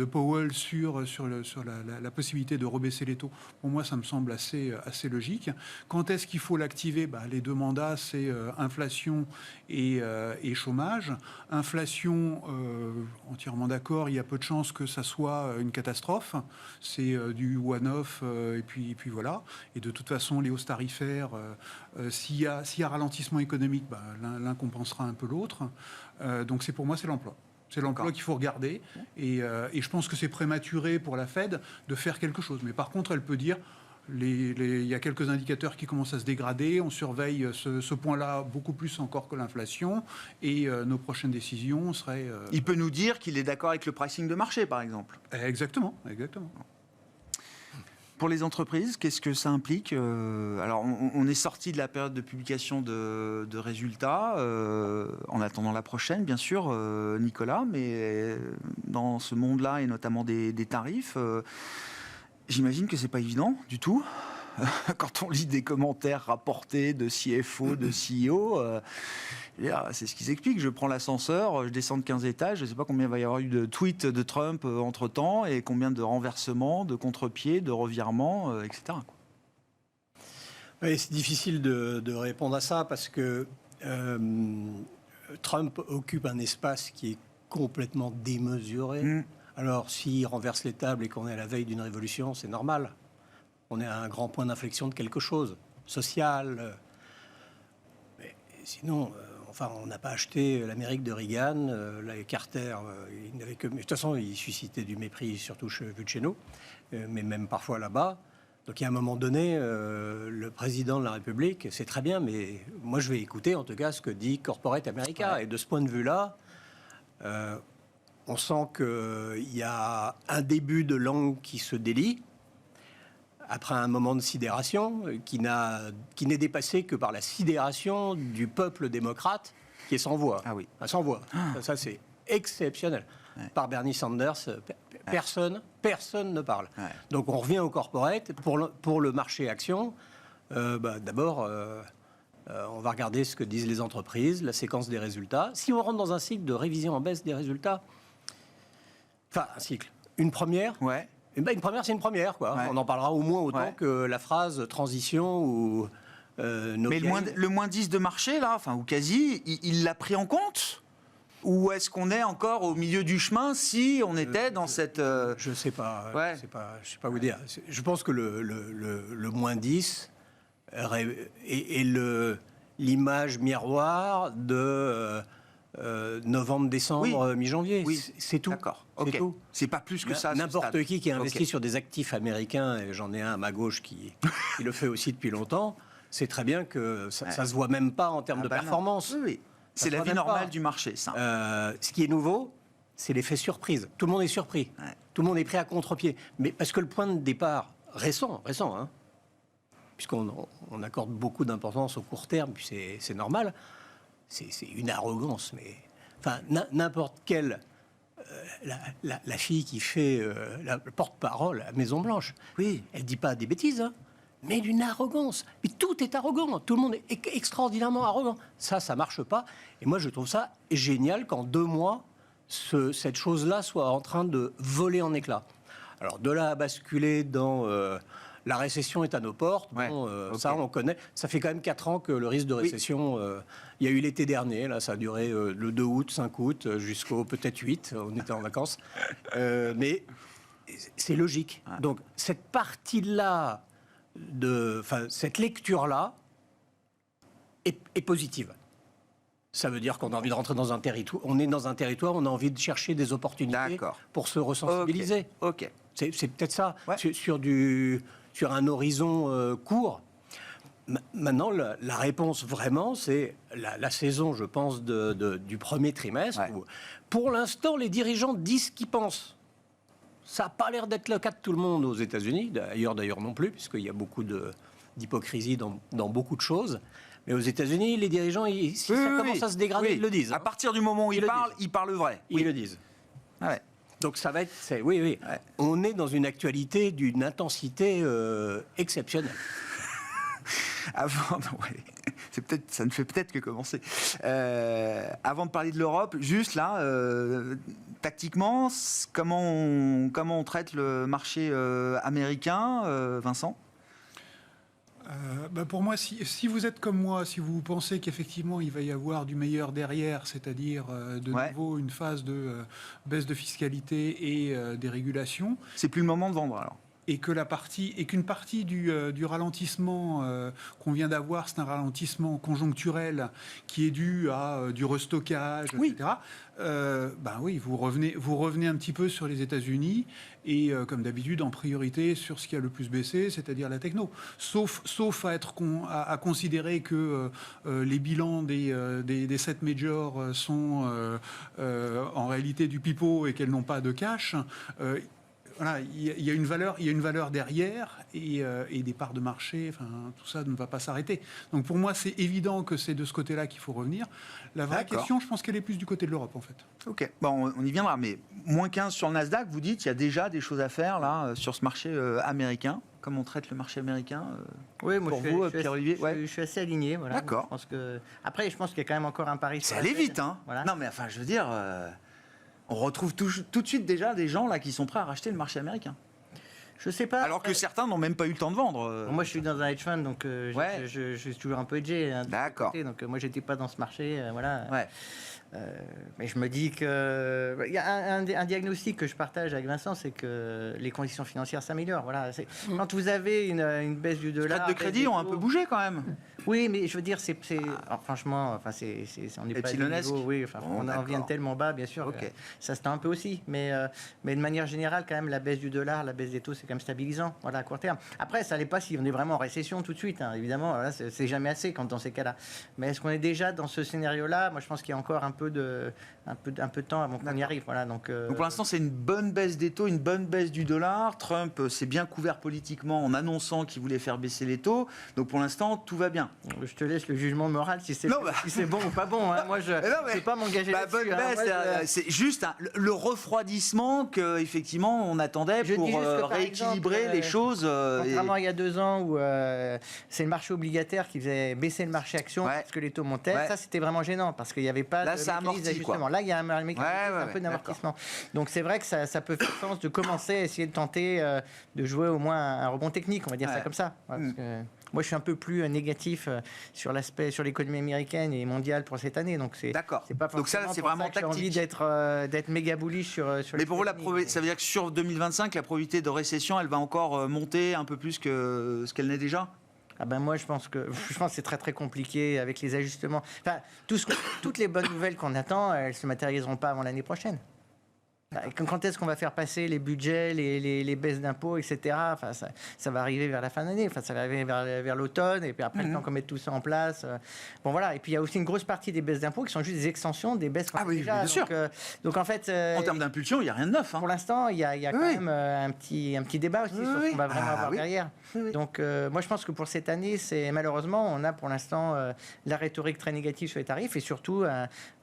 Powell sur la possibilité de rebaisser les taux, pour moi, ça me semble assez logique. Quand est-ce qu'il faut l'activer? Les 2 mandats, c'est inflation et chômage. Inflation, entièrement d'accord, il y a peu de chances que ça soit une catastrophe. C'est du one-off, et puis voilà. Et de toute façon, les hausses tarifaires, s'il y a ralentissement économique, l'un compensera un peu l'autre. Donc pour moi, c'est l'emploi. C'est l'emploi qu'il faut regarder. Et je pense que c'est prématuré pour la Fed de faire quelque chose. Mais par contre, elle peut dire, il y a quelques indicateurs qui commencent à se dégrader. On surveille ce point-là beaucoup plus encore que l'inflation. Et nos prochaines décisions seraient...
Il peut nous dire qu'il est d'accord avec le pricing de marché, par exemple.
Exactement.
Pour les entreprises, qu'est-ce que ça implique? Alors, on est sorti de la période de publication de résultats, en attendant la prochaine, bien sûr, Nicolas, mais dans ce monde-là, et notamment des tarifs, j'imagine que c'est pas évident du tout. Quand on lit des commentaires rapportés de CFO, de CEO, c'est ce qu'ils expliquent. Je prends l'ascenseur, je descends de 15 étages, je ne sais pas combien il va y avoir eu de tweets de Trump entre-temps, et combien de renversements, de contre-pieds, de revirements, etc.
Oui, c'est difficile de répondre à ça, parce que Trump occupe un espace qui est complètement démesuré. Alors, s'il renverse les tables et qu'on est à la veille d'une révolution, c'est normal. On est à un grand point d'inflexion de quelque chose, social. Mais sinon, on n'a pas acheté l'Amérique de Reagan, Carter, il n'avait que... Mais de toute façon, il suscitait du mépris, surtout vu de chez nous, mais même parfois là-bas. Donc, il y a un moment donné, le président de la République, c'est très bien, mais moi, je vais écouter, en tout cas, ce que dit Corporate America. Ouais. Et de ce point de vue-là... On sent qu'il y a un début de langue qui se délie, après un moment de sidération, qui n'est dépassé que par la sidération du peuple démocrate, qui est sans voix.
Ah oui.
Sans voix. Ça, c'est exceptionnel.
Ouais.
Par Bernie Sanders, personne ne parle.
Ouais.
Donc on revient au corporate. Pour le marché action, d'abord, on va regarder ce que disent les entreprises, la séquence des résultats. Si on rentre dans un cycle de révision en baisse des résultats, enfin un cycle, une première,
Ouais.
une première c'est une première, quoi.
Ouais.
On en parlera au moins autant
Ouais.
que la phrase transition ou...
Mais le moins 10 de marché, là, enfin, ou quasi, il l'a pris en compte? Ou est-ce qu'on est encore au milieu du chemin si on était dans cette...
Je sais pas,
Ouais.
je sais pas vous dire. Je pense que le moins 10 est l'image miroir de novembre-décembre, mi-janvier.
Oui.
C'est tout.
D'accord,
C'est
ok.
tout.
C'est pas plus que ça. à ce
N'importe
stade.
qui investit
Ok.
sur des actifs américains, et j'en ai un à ma gauche qui le fait aussi depuis longtemps, c'est très bien que ça se voit même pas en termes
Ah
de
bah non.
performance.
Oui, oui.
Ça
C'est
se
la
voit
vie
même
normale
pas.
du marché, ça.
Ce qui est nouveau, c'est l'effet surprise. Tout le monde est surpris.
Ouais.
Tout le monde est pris à contre-pied. Mais parce que le point de départ récent, hein, puisqu'on accorde beaucoup d'importance au court terme, puis c'est normal, c'est une arrogance. Mais enfin, n'importe quelle la fille qui fait la porte-parole à Maison Blanche,
Oui.
elle dit pas des bêtises, hein, mais d'une arrogance. Mais tout est arrogant. Tout le monde est extraordinairement arrogant. Ça marche pas. Et moi, je trouve ça génial qu'en 2 mois, cette chose-là soit en train de voler en éclats. Alors, de là à basculer dans la récession est à nos portes,
Ouais, ok.
ça, on connaît. Ça fait quand même 4 ans que le risque de récession, il y a eu l'été dernier, là, ça a duré le 2 août, 5 août, jusqu'au peut-être 8, on était en vacances. Mais c'est logique.
Ouais.
Donc, cette partie-là, cette lecture-là est positive. Ça veut dire qu'on a envie de rentrer dans un territoire. On est dans un territoire, on a envie de chercher des opportunités
D'accord.
pour se ressensibiliser.
Ok.
C'est peut-être ça,
Ouais.
sur un horizon court. Maintenant, la réponse vraiment, c'est la saison, je pense, du premier trimestre.
Ouais.
Où, pour l'instant, les dirigeants disent ce qu'ils pensent. Ça n'a pas l'air d'être le cas de tout le monde aux États-Unis, d'ailleurs non plus, puisqu'il y a beaucoup d'hypocrisie dans beaucoup de choses. Mais aux États-Unis, les dirigeants, si ça commence à se dégrader,
Oui.
ils le disent.
À partir du moment où ils parlent vrai.
Ils le disent.
Ouais.
Donc ça va être... Oui.
Ouais.
On est dans une actualité d'une intensité exceptionnelle.
Ouais. Ça ne fait peut-être que commencer. Avant de parler de l'Europe, juste là, tactiquement, comment on traite le marché américain, Vincent ?
Pour moi, si vous êtes comme moi, si vous pensez qu'effectivement il va y avoir du meilleur derrière, c'est-à-dire de
Ouais.
nouveau une phase de baisse de fiscalité et des régulations,
C'est plus le moment de vendre alors.
et qu'une partie du ralentissement qu'on vient d'avoir, c'est un ralentissement conjoncturel qui est dû à du restockage,
Oui.
etc. Oui, vous revenez un petit peu sur les États-Unis et comme d'habitude en priorité sur ce qui a le plus baissé, c'est-à-dire la techno. Sauf à considérer que les bilans des 7 majors sont en réalité du pipeau et qu'elles n'ont pas de cash. Voilà, il y a une valeur derrière et des parts de marché, enfin, tout ça ne va pas s'arrêter. Donc pour moi, c'est évident que c'est de ce côté-là qu'il faut revenir. La vraie
D'accord.
question, je pense qu'elle est plus du côté de l'Europe, en fait.
Ok, bon, on y viendra, mais moins 15 sur le Nasdaq, vous dites qu'il y a déjà des choses à faire là sur ce marché américain. Comment on traite le marché américain
Oui, moi
pour
je
vous,
suis
Pierre-Olivier,
assez-
ouais.
je suis assez aligné. Voilà.
D'accord.
Je pense que... Après, je pense qu'il y a quand même encore un pari. sur
C'est
la
allé
Fed.
vite, hein.
Voilà.
Non, mais enfin, je veux dire, on retrouve tout de suite déjà des gens là qui sont prêts à racheter le marché américain.
Je sais pas.
Alors que certains n'ont même pas eu le temps de vendre.
Bon, moi, je suis dans un hedge fund, donc
Ouais.
je suis toujours un peu hedgé. Hein, de
D'accord.
côté. Donc moi, j'étais pas dans ce marché. Voilà.
Ouais.
Mais je me dis que il y a un diagnostic que je partage avec Vincent, c'est que les conditions financières s'améliorent. Voilà. Quand vous avez une baisse du
Les
dollar,
spreads de
baisse
crédit
des
ont un
taux,
peu bougé quand même.
Oui, mais je veux dire, alors, franchement, on n'est pas du
Epsilonesque.
niveau, oui, enfin,
Bon,
on en
d'accord.
vient tellement bas, bien sûr.
Ok.
Ça se tend un peu aussi, mais de manière générale, quand même, la baisse du dollar, la baisse des taux, c'est quand même stabilisant, voilà, à court terme. Après, ça n'est pas si on est vraiment en récession tout de suite, hein, évidemment, voilà, c'est jamais assez quand dans ces cas-là. Mais est-ce qu'on est déjà dans ce scénario-là? Moi, je pense qu'il y a encore un peu de temps avant qu'on y arrive, voilà. Donc
pour l'instant, c'est une bonne baisse des taux, une bonne baisse du dollar. Trump s'est bien couvert politiquement en annonçant qu'il voulait faire baisser les taux. Donc pour l'instant, tout va bien.
je te laisse le jugement moral si c'est bon ou pas bon. Hein. Moi, je ne vais pas m'engager là-dessus.
Bonne
hein.
baisse,
Moi,
c'est juste le refroidissement qu'effectivement on attendait
Je
pour
dis juste que, par
rééquilibrer
exemple,
les choses.
Contrairement à il y a 2 ans où c'est le marché obligataire qui faisait baisser le marché action
Ouais.
parce que les taux montaient,
Ouais.
ça c'était vraiment gênant parce qu'il n'y avait pas
Là,
de
ça
mécanisme
amortit,
d'ajustement.
quoi.
Là, il y a un mécanisme,
Ouais,
un peu d'amortissement. Donc c'est vrai que ça peut faire sens de commencer à essayer de tenter de jouer au moins un rebond technique, on va dire ça
Ouais.
comme ça. Ouais, parce que moi, je suis un peu plus négatif sur l'économie américaine et mondiale pour cette année. Donc
D'accord.
c'est pas
Donc ça,
forcément
c'est
pour
vraiment
que j'ai envie d'être méga bullish sur
Mais
les
pour vous,
États-Unis.
ça veut dire que sur 2025, la probabilité de récession, elle va encore monter un peu plus que ce qu'elle n'est déjà?
Ah ben moi, je pense que c'est très très compliqué avec les ajustements. Enfin, toutes les bonnes nouvelles qu'on attend, elles se matérialiseront pas avant l'année prochaine. Quand est-ce qu'on va faire passer les budgets, les baisses d'impôts, etc. Enfin, ça va arriver vers la fin d'année. Enfin, ça va arriver vers l'automne, et puis après le temps qu'on mette tout ça en place. Bon voilà. Et puis il y a aussi une grosse partie des baisses d'impôts qui sont juste des extensions des baisses qu'on
Ah
a
oui,
déjà.
bien sûr.
Donc en fait,
En termes d'impulsion, il n'y a rien de neuf. Hein.
pour l'instant, il y a quand
Oui.
même un petit débat aussi sur ce qu'on va vraiment avoir derrière.
Oui.
Donc, moi, je pense que pour cette année, malheureusement, on a pour l'instant la rhétorique très négative sur les tarifs et surtout,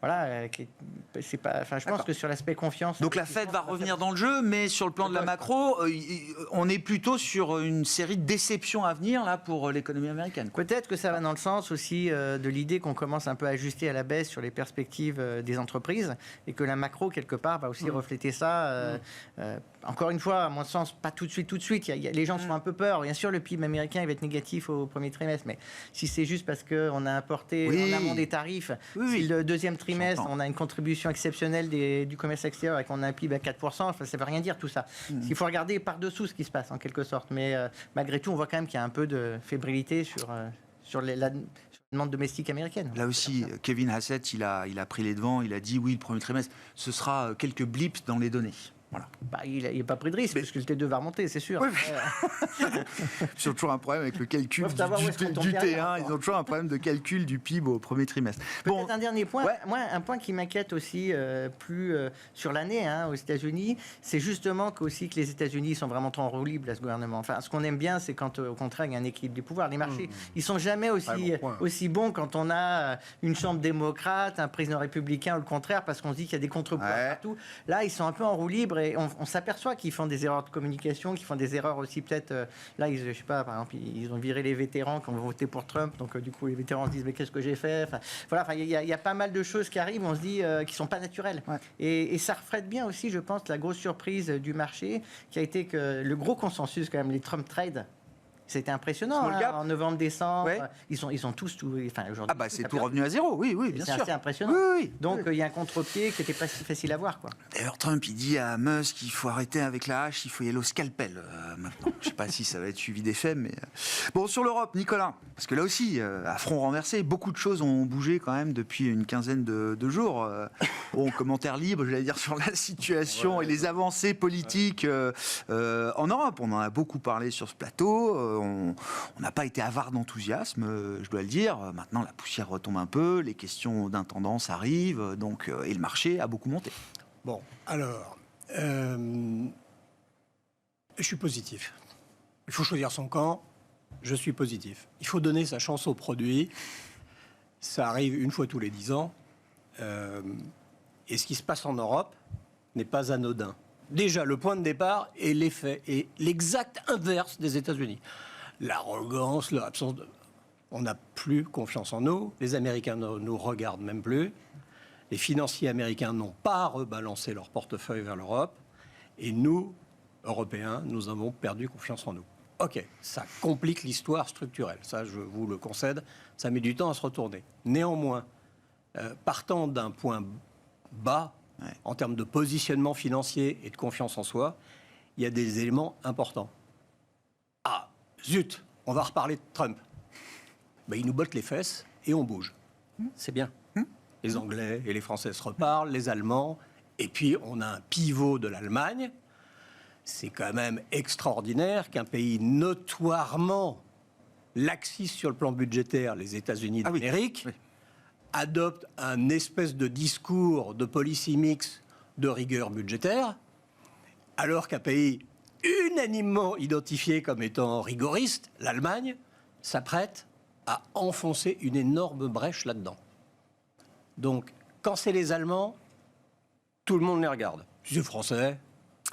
je pense que sur l'aspect confiance.
Donc la Fed va revenir dans le jeu, mais sur le plan de la macro, on est plutôt sur une série de déceptions à venir là pour l'économie américaine.
Peut-être que ça va dans le sens aussi de l'idée qu'on commence un peu à ajuster à la baisse sur les perspectives des entreprises et que la macro, quelque part, va aussi refléter ça. Encore une fois, à mon sens, pas tout de suite. Les gens se font un peu peur. Bien sûr, le PIB américain il va être négatif au premier trimestre, mais si c'est juste parce qu'on a importé en amont des tarifs, si le deuxième trimestre, on a une contribution exceptionnelle du commerce extérieur et qu'on a un PIB à 4%, enfin, ça ne veut rien dire tout ça. Il faut regarder par-dessous ce qui se passe, en quelque sorte. Mais malgré tout, on voit quand même qu'il y a un peu de fébrilité sur la demande domestique américaine.
Là aussi, Kevin Hassett, il a pris les devants, il a dit oui, le premier trimestre, ce sera quelques blips dans les données. Voilà.
Il n'a pas pris de risque, parce que le T2 va remonter, c'est sûr.
Oui, ils ont toujours un problème avec le calcul du T1, ils ont toujours un problème de calcul du PIB au premier trimestre.
Peut-être un dernier point. Moi, un point qui m'inquiète aussi sur l'année aux États-Unis, c'est justement que les États-Unis sont vraiment trop en roue libre, ce gouvernement. Enfin, ce qu'on aime bien, c'est quand, au contraire, il y a un équilibre des pouvoirs. Les marchés, ils sont jamais aussi bons quand on a une chambre démocrate, un président républicain, ou le contraire, parce qu'on se dit qu'il y a des contre-pouvoirs partout. Là, ils sont un peu en roue libre. Et on s'aperçoit qu'ils font des erreurs de communication, qu'ils font des erreurs aussi peut-être. Là, je sais pas, par exemple, ils ont viré les vétérans qui ont voté pour Trump. Donc, du coup, les vétérans se disent mais qu'est-ce que j'ai fait? Enfin, voilà, il y a pas mal de choses qui arrivent. On se dit qui sont pas naturelles. Ouais. Et ça reflète bien aussi, je pense, la grosse surprise du marché, qui a été que le gros consensus quand même, les Trump trades. C'était impressionnant en novembre, décembre. Ouais. Ils sont tous enfin aujourd'hui.
C'est tout revenu à zéro, oui, bien sûr.
C'est assez impressionnant.
Oui.
Donc il y a un contre-pied qui n'était pas si facile à voir, quoi.
D'ailleurs, Trump, il dit à Musk qu'il faut arrêter avec la hache, il faut y aller au scalpel maintenant. Je ne sais pas si ça va être suivi d'effet, mais bon, sur l'Europe, Nicolas, parce que là aussi, à front renversé, beaucoup de choses ont bougé quand même depuis une quinzaine de jours. Bon, commentaire libre, j'allais dire, sur la situation et les avancées politiques en Europe. On en a beaucoup parlé sur ce plateau. On n'a pas été avare d'enthousiasme, je dois le dire. Maintenant, la poussière retombe un peu, les questions d'intendance arrivent, donc, et le marché a beaucoup monté.
Bon, alors, je suis positif. Il faut choisir son camp. Je suis positif. Il faut donner sa chance au produit. Ça arrive une fois tous les 10 ans. Et ce qui se passe en Europe n'est pas anodin. Déjà, le point de départ est l'effet, et l'exact inverse des États-Unis. L'arrogance, l'absence de... On n'a plus confiance en nous. Les Américains ne nous regardent même plus. Les financiers américains n'ont pas rebalancé leur portefeuille vers l'Europe. Et nous, Européens, nous avons perdu confiance en nous. OK, ça complique l'histoire structurelle. Ça, je vous le concède. Ça met du temps à se retourner. Néanmoins, partant d'un point bas, en termes de positionnement financier et de confiance en soi, il y a des éléments importants. Ah, zut, on va reparler de Trump. ben, ils nous bottent les fesses et on bouge. C'est bien. Les Anglais et les Français se reparlent, les Allemands, et puis on a un pivot de l'Allemagne. C'est quand même extraordinaire qu'un pays notoirement laxiste sur le plan budgétaire, les États-Unis d'Amérique, adopte un espèce de discours de policy mix de rigueur budgétaire, alors qu'un pays unanimement identifié comme étant rigoriste, l'Allemagne, s'apprête à enfoncer une énorme brèche là-dedans. Donc, quand c'est les Allemands, tout le monde les regarde. Si c'est français,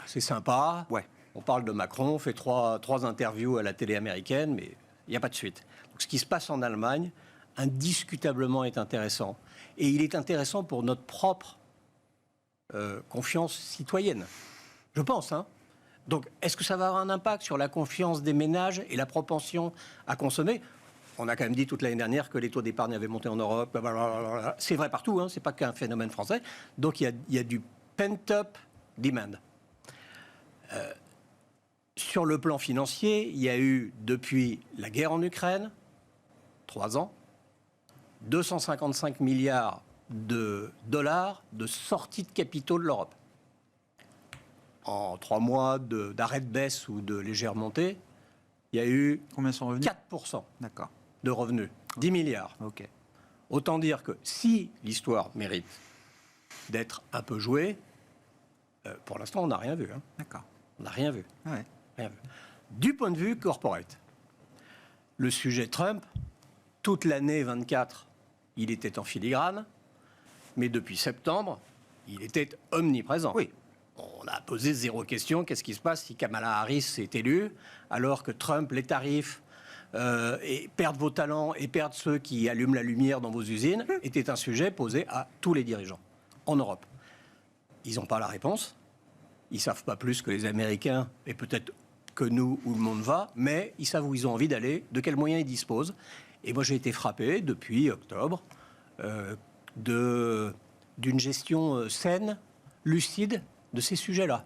c'est sympa.
Ouais.
On parle de Macron, on fait trois interviews à la télé américaine, mais il n'y a pas de suite. Donc, ce qui se passe en Allemagne, indiscutablement, est intéressant. Et il est intéressant pour notre propre confiance citoyenne. Je pense, hein. Donc, est-ce que ça va avoir un impact sur la confiance des ménages et la propension à consommer ? On a quand même dit toute l'année dernière que les taux d'épargne avaient monté en Europe. Blablabla. C'est vrai partout, hein, c'est pas qu'un phénomène français. Donc, il y a du pent-up demand. Sur le plan financier, il y a eu, depuis la guerre en Ukraine, 3 ans, 255 milliards de dollars de sortie de capitaux de l'Europe. En 3 mois d'arrêt de baisse ou de légère montée, il y a eu
Combien sont revenus
4%
D'accord.
de revenus, 10 milliards.
Ok.
Autant dire que si l'histoire mérite d'être un peu jouée, pour l'instant, on n'a rien vu. Hein.
D'accord.
On n'a rien vu.
Ouais.
Rien vu. Du point de vue corporate, le sujet Trump, toute l'année 24, il était en filigrane, mais depuis septembre, il était omniprésent.
Oui.
On a posé 0 question. Qu'est-ce qui se passe si Kamala Harris est élue, alors que Trump, les tarifs, et perdre vos talents et perdre ceux qui allument la lumière dans vos usines, était un sujet posé à tous les dirigeants en Europe. Ils n'ont pas la réponse. Ils ne savent pas plus que les Américains, et peut-être que nous, où le monde va, mais ils savent où ils ont envie d'aller, de quels moyens ils disposent. Et moi, j'ai été frappé, depuis octobre, d'une gestion saine, lucide, de ces sujets-là.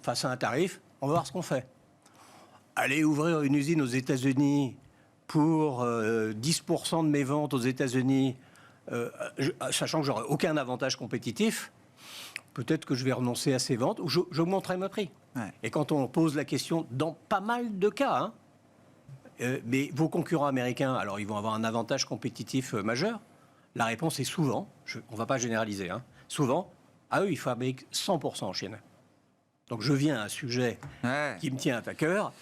Face à un tarif, on va voir ce qu'on fait. Aller ouvrir une usine aux États-Unis pour 10% de mes ventes aux États-Unis, sachant que j'aurai aucun avantage compétitif, peut-être que je vais renoncer à ces ventes ou j'augmenterai mes prix.
Ouais.
Et quand on pose la question, dans pas mal de cas, mais vos concurrents américains, alors ils vont avoir un avantage compétitif majeur, la réponse est souvent, on ne va pas généraliser, hein, souvent, à eux, ils fabriquent 100% en Chine. Donc je viens à un sujet qui me tient à cœur,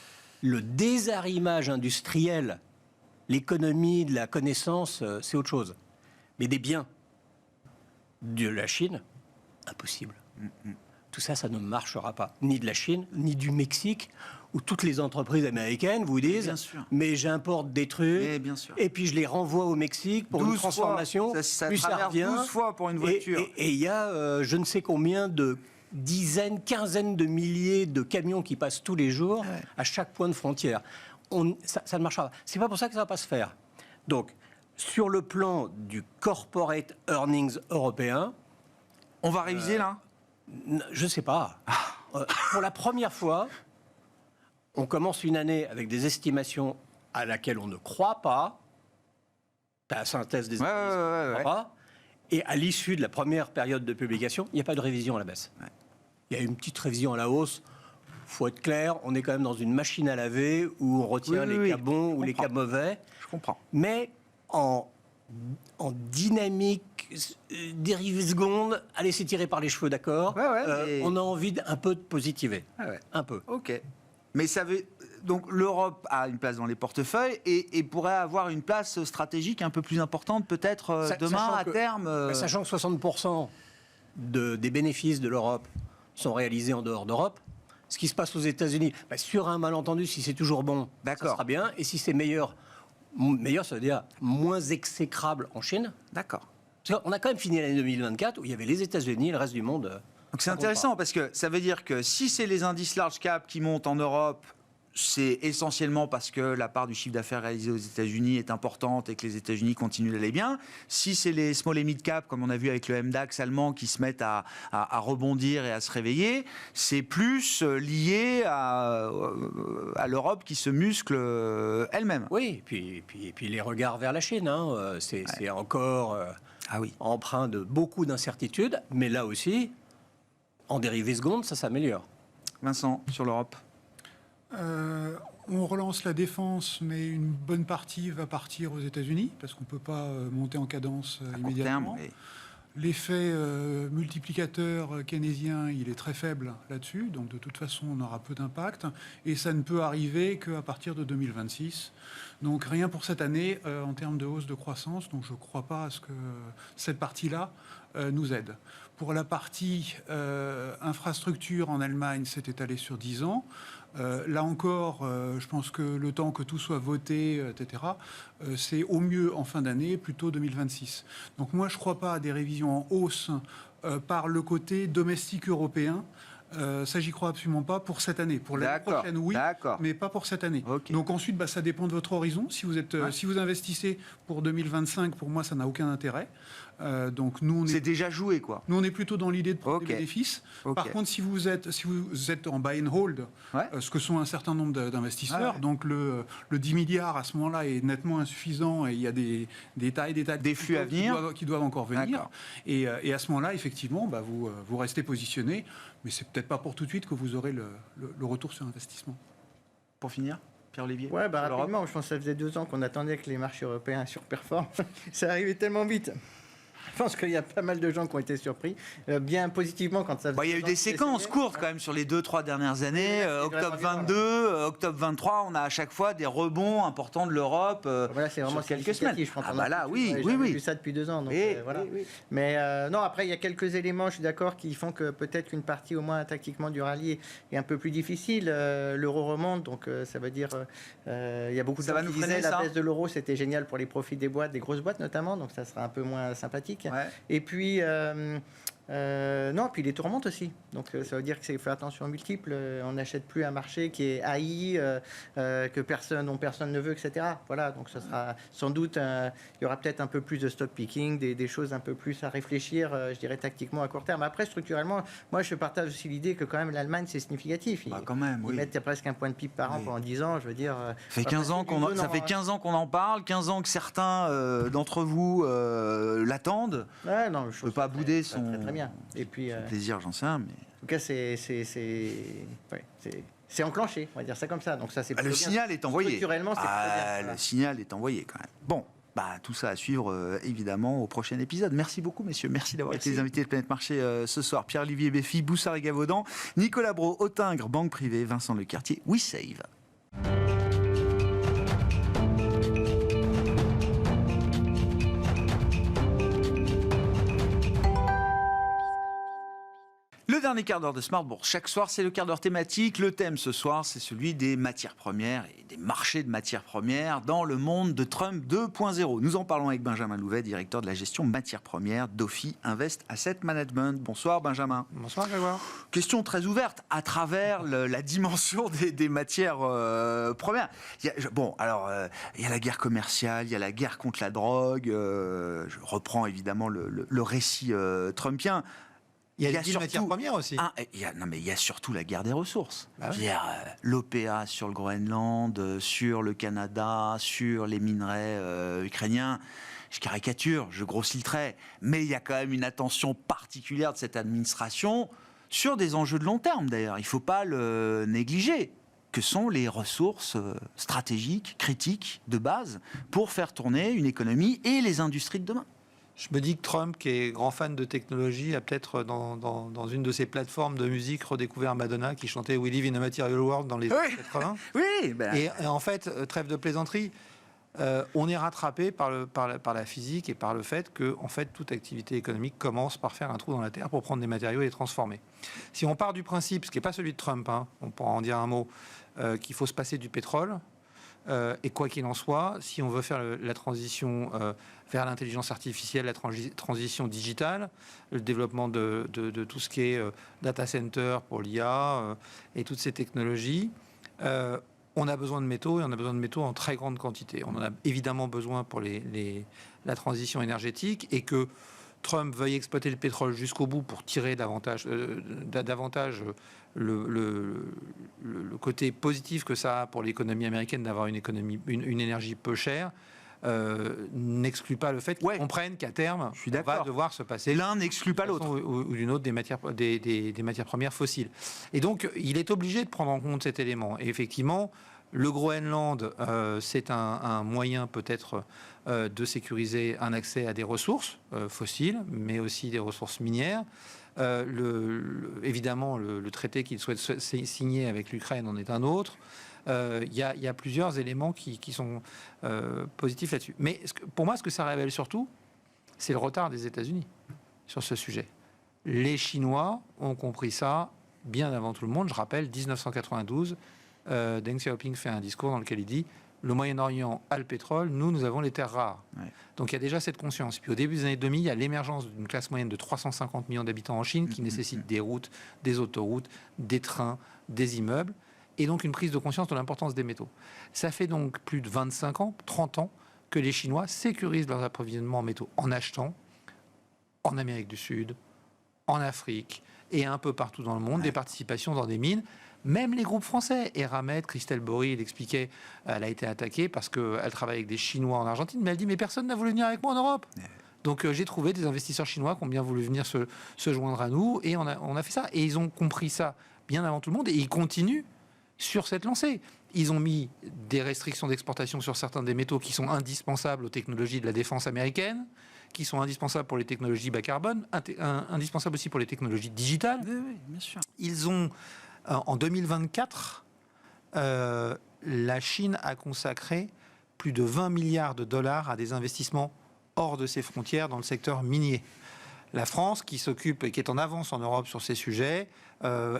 le désarrimage industriel, l'économie de la connaissance, c'est autre chose. Mais des biens de la Chine, impossible. Tout ça, ça ne marchera pas. Ni de la Chine, ni du Mexique, où toutes les entreprises américaines vous disent
Bien sûr.
mais j'importe des trucs,
Mais bien sûr.
et puis je les renvoie au Mexique pour une transformation,
Ça
puis ça
traverse
revient.
12 fois pour une voiture.
Et il y a je ne sais combien de dizaines, quinzaines de milliers de camions qui passent tous les jours à chaque point de frontière. Ça ne marchera pas. C'est pas pour ça que ça ne va pas se faire. Donc, sur le plan du corporate earnings européen,
On va réviser là
je ne sais pas. Pour la première fois, on commence une année avec des estimations à laquelle on ne croit pas. T'as la synthèse des analyses, on ne croit pas. Et à l'issue de la première période de publication, il n'y a pas de révision à la baisse.
Ouais.
Il y a une petite révision à la hausse. Il faut être clair, on est quand même dans une machine à laver où on retient les cas bons ou les cas mauvais.
Je comprends.
Mais en dynamique, dérive seconde, allez s'étirer par les cheveux, d'accord.
Mais-
On a envie d'un peu de positiver.
Ouais.
Un peu.
Ok. Mais ça veut... Donc l'Europe a une place dans les portefeuilles et pourrait avoir une place stratégique un peu plus importante peut-être demain
Sachant
à
que-
terme.
Sachant que 60% des bénéfices de l'Europe sont réalisés en dehors d'Europe, ce qui se passe aux États-Unis, sur un malentendu, si c'est toujours bon, ça
D'accord.
sera bien. Et si c'est meilleur, ça veut dire moins exécrable en Chine.
D'accord.
Parce qu'on a quand même fini l'année 2024 où il y avait les États-Unis et le reste du monde.
Donc c'est intéressant parce que ça veut dire que si c'est les indices large cap qui montent en Europe, c'est essentiellement parce que la part du chiffre d'affaires réalisé aux États-Unis est importante et que les États-Unis continuent d'aller bien. Si c'est les small et mid cap, comme on a vu avec le MDAX allemand, qui se mettent à rebondir et à se réveiller, c'est plus lié à l'Europe qui se muscle elle-même.
Oui, et puis les regards vers la Chine, hein, c'est encore empreint de beaucoup d'incertitudes, mais là aussi, en dérivée seconde, ça s'améliore.
Vincent, sur l'Europe.
On relance la défense, mais une bonne partie va partir aux États-Unis, parce qu'on ne peut pas monter en cadence immédiatement. L'effet multiplicateur keynésien, il est très faible là-dessus, donc de toute façon, on aura peu d'impact. Et ça ne peut arriver qu'à partir de 2026. Donc rien pour cette année en termes de hausse de croissance. Donc je ne crois pas à ce que cette partie-là nous aide. Pour la partie infrastructure en Allemagne, c'est étalé sur 10 ans. Là encore, je pense que le temps que tout soit voté, etc., c'est au mieux en fin d'année, plutôt 2026. Donc moi, je ne crois pas à des révisions en hausse par le côté domestique européen. Ça, j'y crois absolument pas pour cette année. Pour l'année prochaine, oui, mais pas pour cette année.
Okay.
Donc ensuite, ça dépend de votre horizon. Si vous investissez pour 2025, pour moi, ça n'a aucun intérêt. Donc nous,
c'est déjà joué, quoi.
Nous, on est plutôt dans l'idée de prendre des bénéfices. Par contre, si vous êtes en buy and hold, ce que sont un certain nombre d'investisseurs, donc le 10 milliards à ce moment-là est nettement insuffisant et il y a des tas
des flux à venir
qui doivent encore venir. Et à ce moment-là, effectivement, vous restez positionné, mais c'est peut-être pas pour tout de suite que vous aurez le retour sur investissement.
Pour finir, Pierre-Olivier.
Ouais, rapidement, je pense que ça faisait 2 ans qu'on attendait que les marchés européens surperforment. Ça arrivait tellement vite. Je pense qu'il y a pas mal de gens qui ont été surpris, bien positivement quand ça faisait.
Il y a eu des séquences courtes quand même sur les 2-3 dernières années. Octobre 22, octobre 23, on a à chaque fois des rebonds importants de l'Europe.
Voilà, c'est vraiment
quelques semaines.
Je pense
là, oui.
J'ai vu ça depuis 2 ans. Donc, voilà. Oui. Mais non, après, il y a quelques éléments, je suis d'accord, qui font que peut-être qu'une partie, au moins tactiquement, du rallye est un peu plus difficile. L'euro remonte, donc ça veut dire il y a beaucoup de gens qui disaient la baisse de l'euro, c'était génial pour les profits des boîtes, des grosses boîtes notamment, donc ça sera un peu moins sympathique. Ouais. Et puis, puis les taux remontent aussi. Donc, ça veut dire qu'il faut faire attention aux multiples. On n'achète plus un marché qui est haï, dont personne ne veut, etc. Voilà, donc ce sera sans doute, il y aura peut-être un peu plus de stock picking, des choses un peu plus à réfléchir, je dirais, tactiquement à court terme. Après, structurellement, moi, je partage aussi l'idée que quand même l'Allemagne, c'est significatif. Ils mettent presque un point de PIB par an pendant 10 ans, je veux dire.
Ça fait 15 ans qu'on en parle, 15 ans que certains d'entre vous l'attendent.
Ouais, non, je
ne peux pas bouder son...
Très bien. Et puis,
plaisir, j'en sais un, mais...
En tout cas, c'est enclenché, on va dire ça comme ça. Donc ça, c'est
le signal est envoyé.
Structurellement, c'est bien.
Le signal est envoyé quand même. Bon, tout ça à suivre évidemment au prochain épisode. Merci beaucoup, messieurs. Merci d'avoir été les invités de Planète Marché ce soir. Pierre-Olivier Beffy, Boussard et Gavaudan, Nicolas Brault, Autingre, Banque Privée, Vincent Lecartier, WeSave. Le dernier quart d'heure de Smart Bourse. Chaque soir, c'est le quart d'heure thématique. Le thème ce soir, c'est celui des matières premières et des marchés de matières premières dans le monde de Trump 2.0. Nous en parlons avec Benjamin Louvet, directeur de la gestion matières premières d'Ophi Invest Asset Management. Bonsoir Benjamin.
Bonsoir Grégoire.
Question très ouverte à travers la dimension des matières premières. Il y a la guerre commerciale, il y a la guerre contre la drogue. Je reprends évidemment le récit trumpien.
Il y a des matières premières aussi.
Il y a surtout la guerre des ressources.
Bah oui.
L'OPA sur le Groenland, sur le Canada, sur les minerais ukrainiens. Je caricature, je grossis le trait. Mais il y a quand même une attention particulière de cette administration sur des enjeux de long terme, d'ailleurs. Il ne faut pas le négliger. Que sont les ressources stratégiques, critiques, de base, pour faire tourner une économie et les industries de demain.
Je me dis que Trump, qui est grand fan de technologie, a peut-être dans une de ses plateformes de musique redécouvert Madonna qui chantait We Live in a Material World dans les années 80.
Oui.
Et en fait, trêve de plaisanterie, on est rattrapé par la physique et par le fait que en fait, toute activité économique commence par faire un trou dans la terre pour prendre des matériaux et les transformer. Si on part du principe, ce qui n'est pas celui de Trump, on pourra en dire un mot, qu'il faut se passer du pétrole, et quoi qu'il en soit, si on veut faire la transition vers l'intelligence artificielle, la transition digitale, le développement de tout ce qui est data center pour l'IA et toutes ces technologies, on a besoin de métaux et on a besoin de métaux en très grande quantité. On en a évidemment besoin pour la transition énergétique et que Trump veuille exploiter le pétrole jusqu'au bout pour tirer davantage le côté positif que ça a pour l'économie américaine d'avoir une énergie peu chère. N'exclut pas le fait qu'ils comprennent qu'à terme, on va devoir se passer
l'un n'exclut pas l'autre
ou d'une autre des matières premières fossiles. Et donc, il est obligé de prendre en compte cet élément. Et effectivement, le Groenland, c'est un moyen peut-être de sécuriser un accès à des ressources fossiles, mais aussi des ressources minières. Évidemment, le traité qu'il souhaite signer avec l'Ukraine en est un autre. Il y a plusieurs éléments qui sont positifs là-dessus. Mais pour moi, ce que ça révèle surtout, c'est le retard des États-Unis sur ce sujet. Les Chinois ont compris ça bien avant tout le monde. Je rappelle, 1992, Deng Xiaoping fait un discours dans lequel il dit « Le Moyen-Orient a le pétrole, nous avons les terres rares. Ouais. » Donc il y a déjà cette conscience. Puis au début des années 2000, il y a l'émergence d'une classe moyenne de 350 millions d'habitants en Chine qui nécessite des routes, des autoroutes, des trains, des immeubles. Et donc une prise de conscience de l'importance des métaux. Ça fait donc plus de 25 ans, 30 ans, que les Chinois sécurisent leurs approvisionnements en métaux en achetant en Amérique du Sud, en Afrique et un peu partout dans le monde des participations dans des mines. Même les groupes français, Eramet, Christelle Bory, elle expliquait, elle a été attaquée parce qu'elle travaille avec des Chinois en Argentine, mais elle dit mais personne n'a voulu venir avec moi en Europe. Donc j'ai trouvé des investisseurs chinois qui ont bien voulu venir se joindre à nous et on a fait ça. Et ils ont compris ça bien avant tout le monde et ils continuent sur cette lancée. Ils ont mis des restrictions d'exportation sur certains des métaux qui sont indispensables aux technologies de la défense américaine, qui sont indispensables pour les technologies bas carbone, indispensables aussi pour les technologies digitales.
Oui, bien sûr.
Ils ont, en 2024, la Chine a consacré plus de 20 milliards de dollars à des investissements hors de ses frontières dans le secteur minier. La France, qui s'occupe et qui est en avance en Europe sur ces sujets,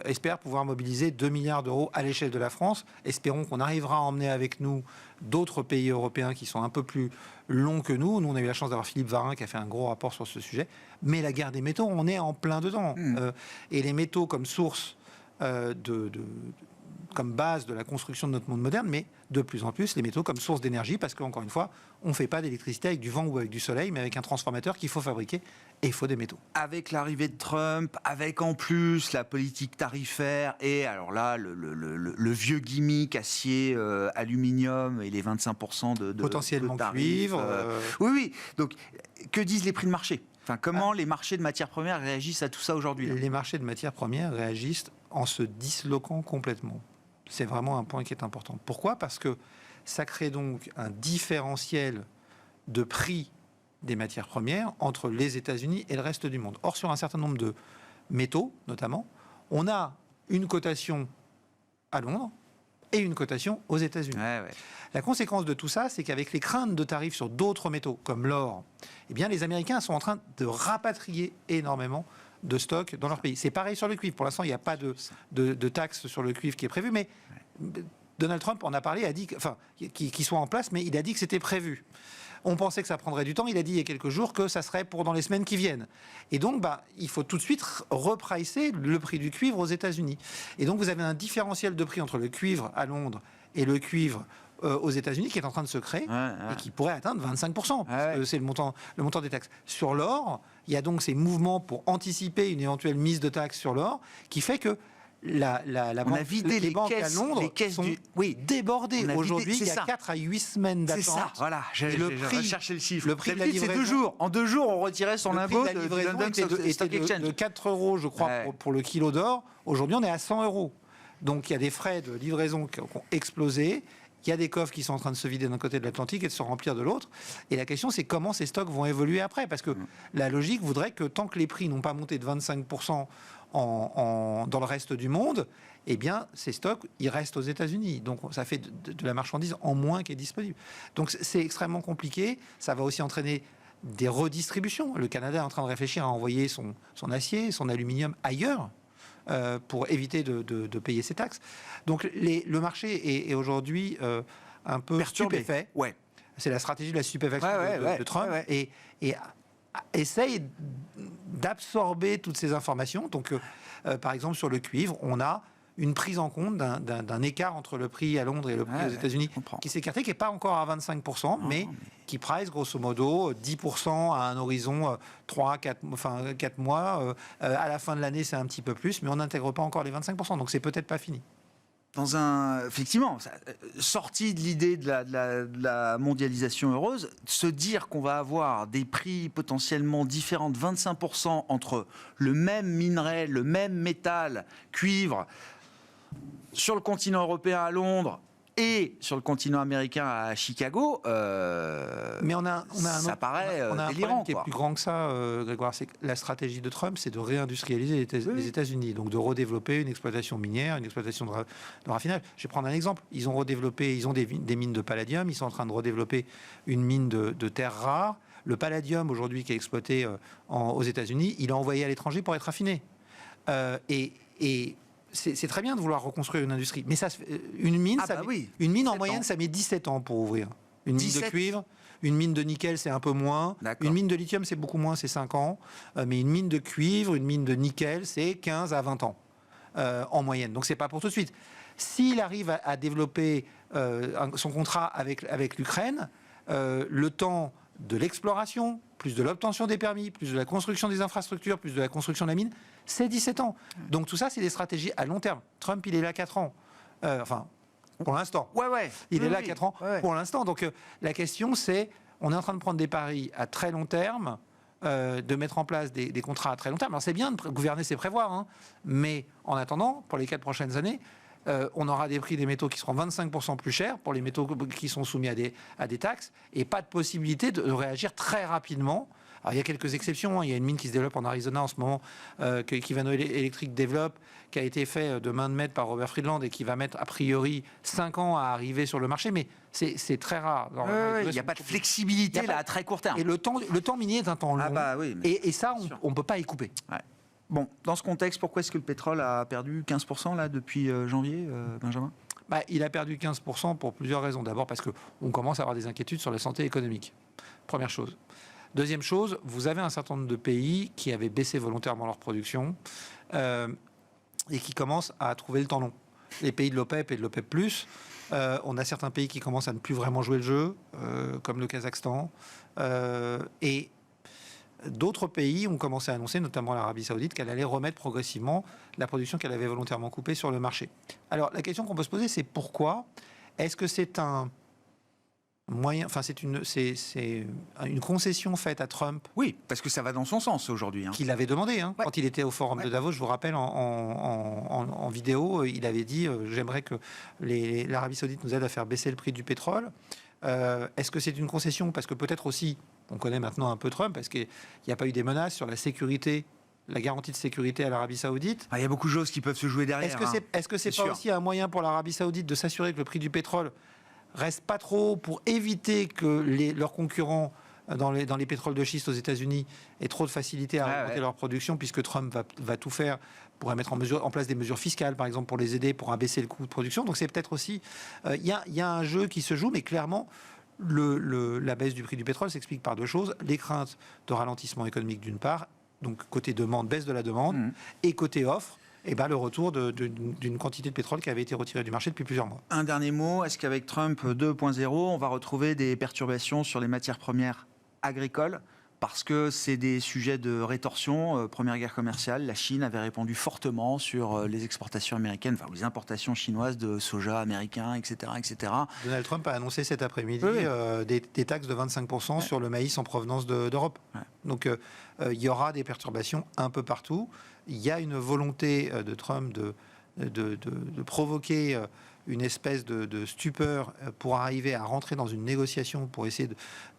espère pouvoir mobiliser 2 milliards d'euros à l'échelle de la France. Espérons qu'on arrivera à emmener avec nous d'autres pays européens qui sont un peu plus longs que nous. Nous, on a eu la chance d'avoir Philippe Varin qui a fait un gros rapport sur ce sujet. Mais la guerre des métaux, on est en plein dedans. Et les métaux comme source comme base de la construction de notre monde moderne, mais de plus en plus les métaux comme source d'énergie, parce qu'encore une fois, on ne fait pas d'électricité avec du vent ou avec du soleil, mais avec un transformateur qu'il faut fabriquer, et il faut des métaux.
Avec l'arrivée de Trump, avec en plus la politique tarifaire, et alors là, le vieux gimmick acier, aluminium, et les 25% de
potentiellement
de tarifs,
cuivre.
Oui. Donc, que disent les prix de marché ? Enfin, comment les marchés de matières premières réagissent à tout ça aujourd'hui ?
Les marchés de matières premières réagissent en se disloquant complètement. C'est vraiment un point qui est important. Pourquoi ? Parce que ça crée donc un différentiel de prix des matières premières entre les États-Unis et le reste du monde. Or, sur un certain nombre de métaux, notamment, on a une cotation à Londres et une cotation aux États-Unis.
Ouais.
La conséquence de tout ça, c'est qu'avec les craintes de tarifs sur d'autres métaux, comme l'or, eh bien, les Américains sont en train de rapatrier énormément de stock dans leur pays. C'est pareil sur le cuivre. Pour l'instant, il n'y a pas de taxe sur le cuivre qui est prévue, mais Donald Trump en a parlé, a dit, qu'il soit en place, mais il a dit que c'était prévu. On pensait que ça prendrait du temps. Il a dit il y a quelques jours que ça serait pour dans les semaines qui viennent. Et donc, il faut tout de suite repricer le prix du cuivre aux États-Unis. Et donc, vous avez un différentiel de prix entre le cuivre à Londres et le cuivre aux États-Unis qui est en train de se créer et qui pourrait atteindre 25%. C'est le montant des taxes. Sur l'or, il y a donc ces mouvements pour anticiper une éventuelle mise de taxes sur l'or qui fait que les banques à Londres sont débordées. Aujourd'hui, il y a 4 à 8 semaines d'attente.
C'est ça, voilà.
Le prix,
chercher le chiffre.
Le prix de la livraison,
c'est 2 jours. En 2 jours, on retirait son impôt
de London était de 4 euros, je crois, pour le kilo d'or. Aujourd'hui, on est à 100 euros. Donc, il y a des frais de livraison qui ont explosé. Il y a des coffres qui sont en train de se vider d'un côté de l'Atlantique et de se remplir de l'autre. Et la question, c'est comment ces stocks vont évoluer après. Parce que la logique voudrait que tant que les prix n'ont pas monté de 25% dans le reste du monde, eh bien, ces stocks, ils restent aux États-Unis. Donc, ça fait de la marchandise en moins qui est disponible. Donc, c'est extrêmement compliqué. Ça va aussi entraîner des redistributions. Le Canada est en train de réfléchir à envoyer son acier, son aluminium ailleurs, pour éviter de payer ces taxes. Donc le marché est aujourd'hui un peu stupéfait.
Ouais.
C'est la stratégie de la stupéfaction de Trump et essaye d'absorber toutes ces informations. Donc, par exemple, sur le cuivre, on a une prise en compte d'un écart entre le prix à Londres et le prix aux États-Unis qui s'est écarté, qui n'est pas encore à 25%, mais qui price grosso modo 10% à un horizon 4 mois. À la fin de l'année, c'est un petit peu plus, mais on n'intègre pas encore les 25%, donc c'est peut-être pas fini.
Effectivement, sorti de l'idée de la mondialisation heureuse, se dire qu'on va avoir des prix potentiellement différents de 25% entre le même minerai, le même métal, cuivre, sur le continent européen à Londres et sur le continent américain à Chicago,
mais on a
ça paraît
un
délirant.
Qui est plus grand que ça, Grégoire. C'est que la stratégie de Trump, c'est de réindustrialiser les États-Unis, donc de redévelopper une exploitation minière, une exploitation de raffinage. Je vais prendre un exemple. Ils ont des mines de palladium. Ils sont en train de redévelopper une mine de terres rares. Le palladium aujourd'hui qui est exploité aux États-Unis, il est envoyé à l'étranger pour être raffiné. Et c'est très bien de vouloir reconstruire une industrie, mais une mine, une mine en moyenne, ça met 17 ans pour ouvrir. Une mine de cuivre, une mine de nickel, c'est un peu moins. Une mine de lithium, c'est beaucoup moins, c'est 5 ans. Mais une mine de cuivre, une mine de nickel, c'est 15 à 20 ans en moyenne. Donc c'est pas pour tout de suite. S'il arrive à développer son contrat avec l'Ukraine, le temps de l'exploration, plus de l'obtention des permis, plus de la construction des infrastructures, plus de la construction de la mine, c'est 17 ans. Donc tout ça, c'est des stratégies à long terme. Trump, il est là 4 ans. Pour l'instant. Il est là 4 ans pour l'instant. Donc la question, c'est, on est en train de prendre des paris à très long terme, de mettre en place des contrats à très long terme. Alors c'est bien de gouverner, c'est prévoir, hein, mais en attendant, pour les 4 prochaines années, on aura des prix des métaux qui seront 25% plus chers pour les métaux qui sont soumis à des taxes et pas de possibilité de réagir très rapidement. Alors, il y a quelques exceptions. Il y a une mine qui se développe en Arizona en ce moment, que Equinor Electric développe, qui a été fait de main de maître par Robert Friedland et qui va mettre a priori 5 ans à arriver sur le marché. Mais c'est très rare.
Il n'y a pas de flexibilité là à très court terme.
Et le temps minier est un temps long. Et ça, on ne peut pas y couper.
Ouais. Bon, dans ce contexte, pourquoi est-ce que le pétrole a perdu 15% là, depuis janvier, Benjamin ?
Il a perdu 15% pour plusieurs raisons. D'abord parce qu'on commence à avoir des inquiétudes sur la santé économique. Première chose. Deuxième chose, vous avez un certain nombre de pays qui avaient baissé volontairement leur production et qui commencent à trouver le temps long. Les pays de l'OPEP et de l'OPEP+, on a certains pays qui commencent à ne plus vraiment jouer le jeu, comme le Kazakhstan. Et d'autres pays ont commencé à annoncer, notamment l'Arabie Saoudite, qu'elle allait remettre progressivement la production qu'elle avait volontairement coupée sur le marché. Alors, la question qu'on peut se poser, c'est pourquoi ? Est-ce que c'est un moyen, c'est une concession faite à Trump ?
Oui, parce que ça va dans son sens aujourd'hui.
Qu'il avait demandé, quand il était au forum de Davos, je vous rappelle, en vidéo, il avait dit j'aimerais que l'Arabie Saoudite nous aide à faire baisser le prix du pétrole. Est-ce que c'est une concession ? Parce que peut-être aussi, on connaît maintenant un peu Trump, parce qu'il n'y a pas eu des menaces sur la sécurité, la garantie de sécurité à l'Arabie Saoudite.
Il y a beaucoup de choses qui peuvent se jouer derrière.
Est-ce que c'est pas aussi un moyen pour l'Arabie Saoudite de s'assurer que le prix du pétrole reste pas trop pour éviter que leurs concurrents dans les pétroles de schiste aux États-Unis aient trop de facilité à augmenter leur production, puisque Trump va tout faire pour mettre en place des mesures fiscales, par exemple, pour les aider, pour abaisser le coût de production. Donc c'est peut-être aussi... Il y a un jeu qui se joue, mais clairement, la baisse du prix du pétrole s'explique par deux choses. Les craintes de ralentissement économique d'une part, donc côté demande, baisse de la demande, et côté offre, le retour d'une quantité de pétrole qui avait été retirée du marché depuis plusieurs mois.
Un dernier mot, est-ce qu'avec Trump 2.0, on va retrouver des perturbations sur les matières premières agricoles ? Parce que c'est des sujets de rétorsion. Première guerre commerciale, la Chine avait répondu fortement sur les exportations américaines, les importations chinoises de soja américain, etc. etc.
Donald Trump a annoncé cet après-midi des taxes de 25% sur le maïs en provenance d'Europe. Donc il y aura des perturbations un peu partout. Il y a une volonté de Trump de provoquer une espèce de stupeur pour arriver à rentrer dans une négociation pour essayer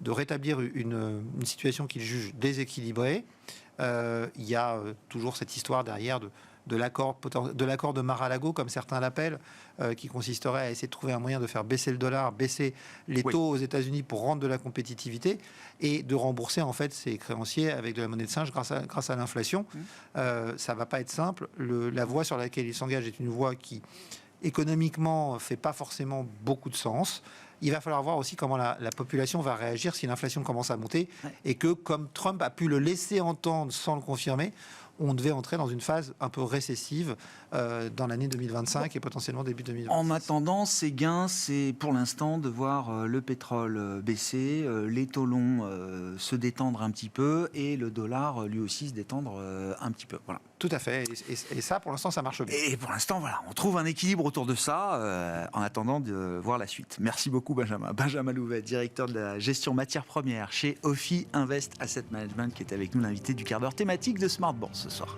de rétablir une situation qu'il juge déséquilibrée. Il y a toujours cette histoire derrière de l'accord de Mar-a-Lago, comme certains l'appellent, qui consisterait à essayer de trouver un moyen de faire baisser le dollar, baisser les taux aux États-Unis pour rendre de la compétitivité et de rembourser en fait ses créanciers avec de la monnaie de singe grâce à l'inflation. Ça va pas être simple. La voie sur laquelle il s'engage est une voie qui économiquement fait pas forcément beaucoup de sens. Il va falloir voir aussi comment la population va réagir si l'inflation commence à monter et que, comme Trump a pu le laisser entendre sans le confirmer, on devait entrer dans une phase un peu récessive dans l'année 2025 et potentiellement début 2026.
En attendant, ces gains, c'est pour l'instant de voir le pétrole baisser, les taux longs se détendre un petit peu et le dollar lui aussi se détendre un petit peu. Voilà.
Tout à fait. Et ça, pour l'instant, ça marche bien.
Et pour l'instant, voilà, on trouve un équilibre autour de ça en attendant de voir la suite. Merci beaucoup, Benjamin. Benjamin Louvet, directeur de la gestion matières premières chez Ophi Invest Asset Management, qui est avec nous, l'invité du quart d'heure thématique de Smart Bourse ce soir.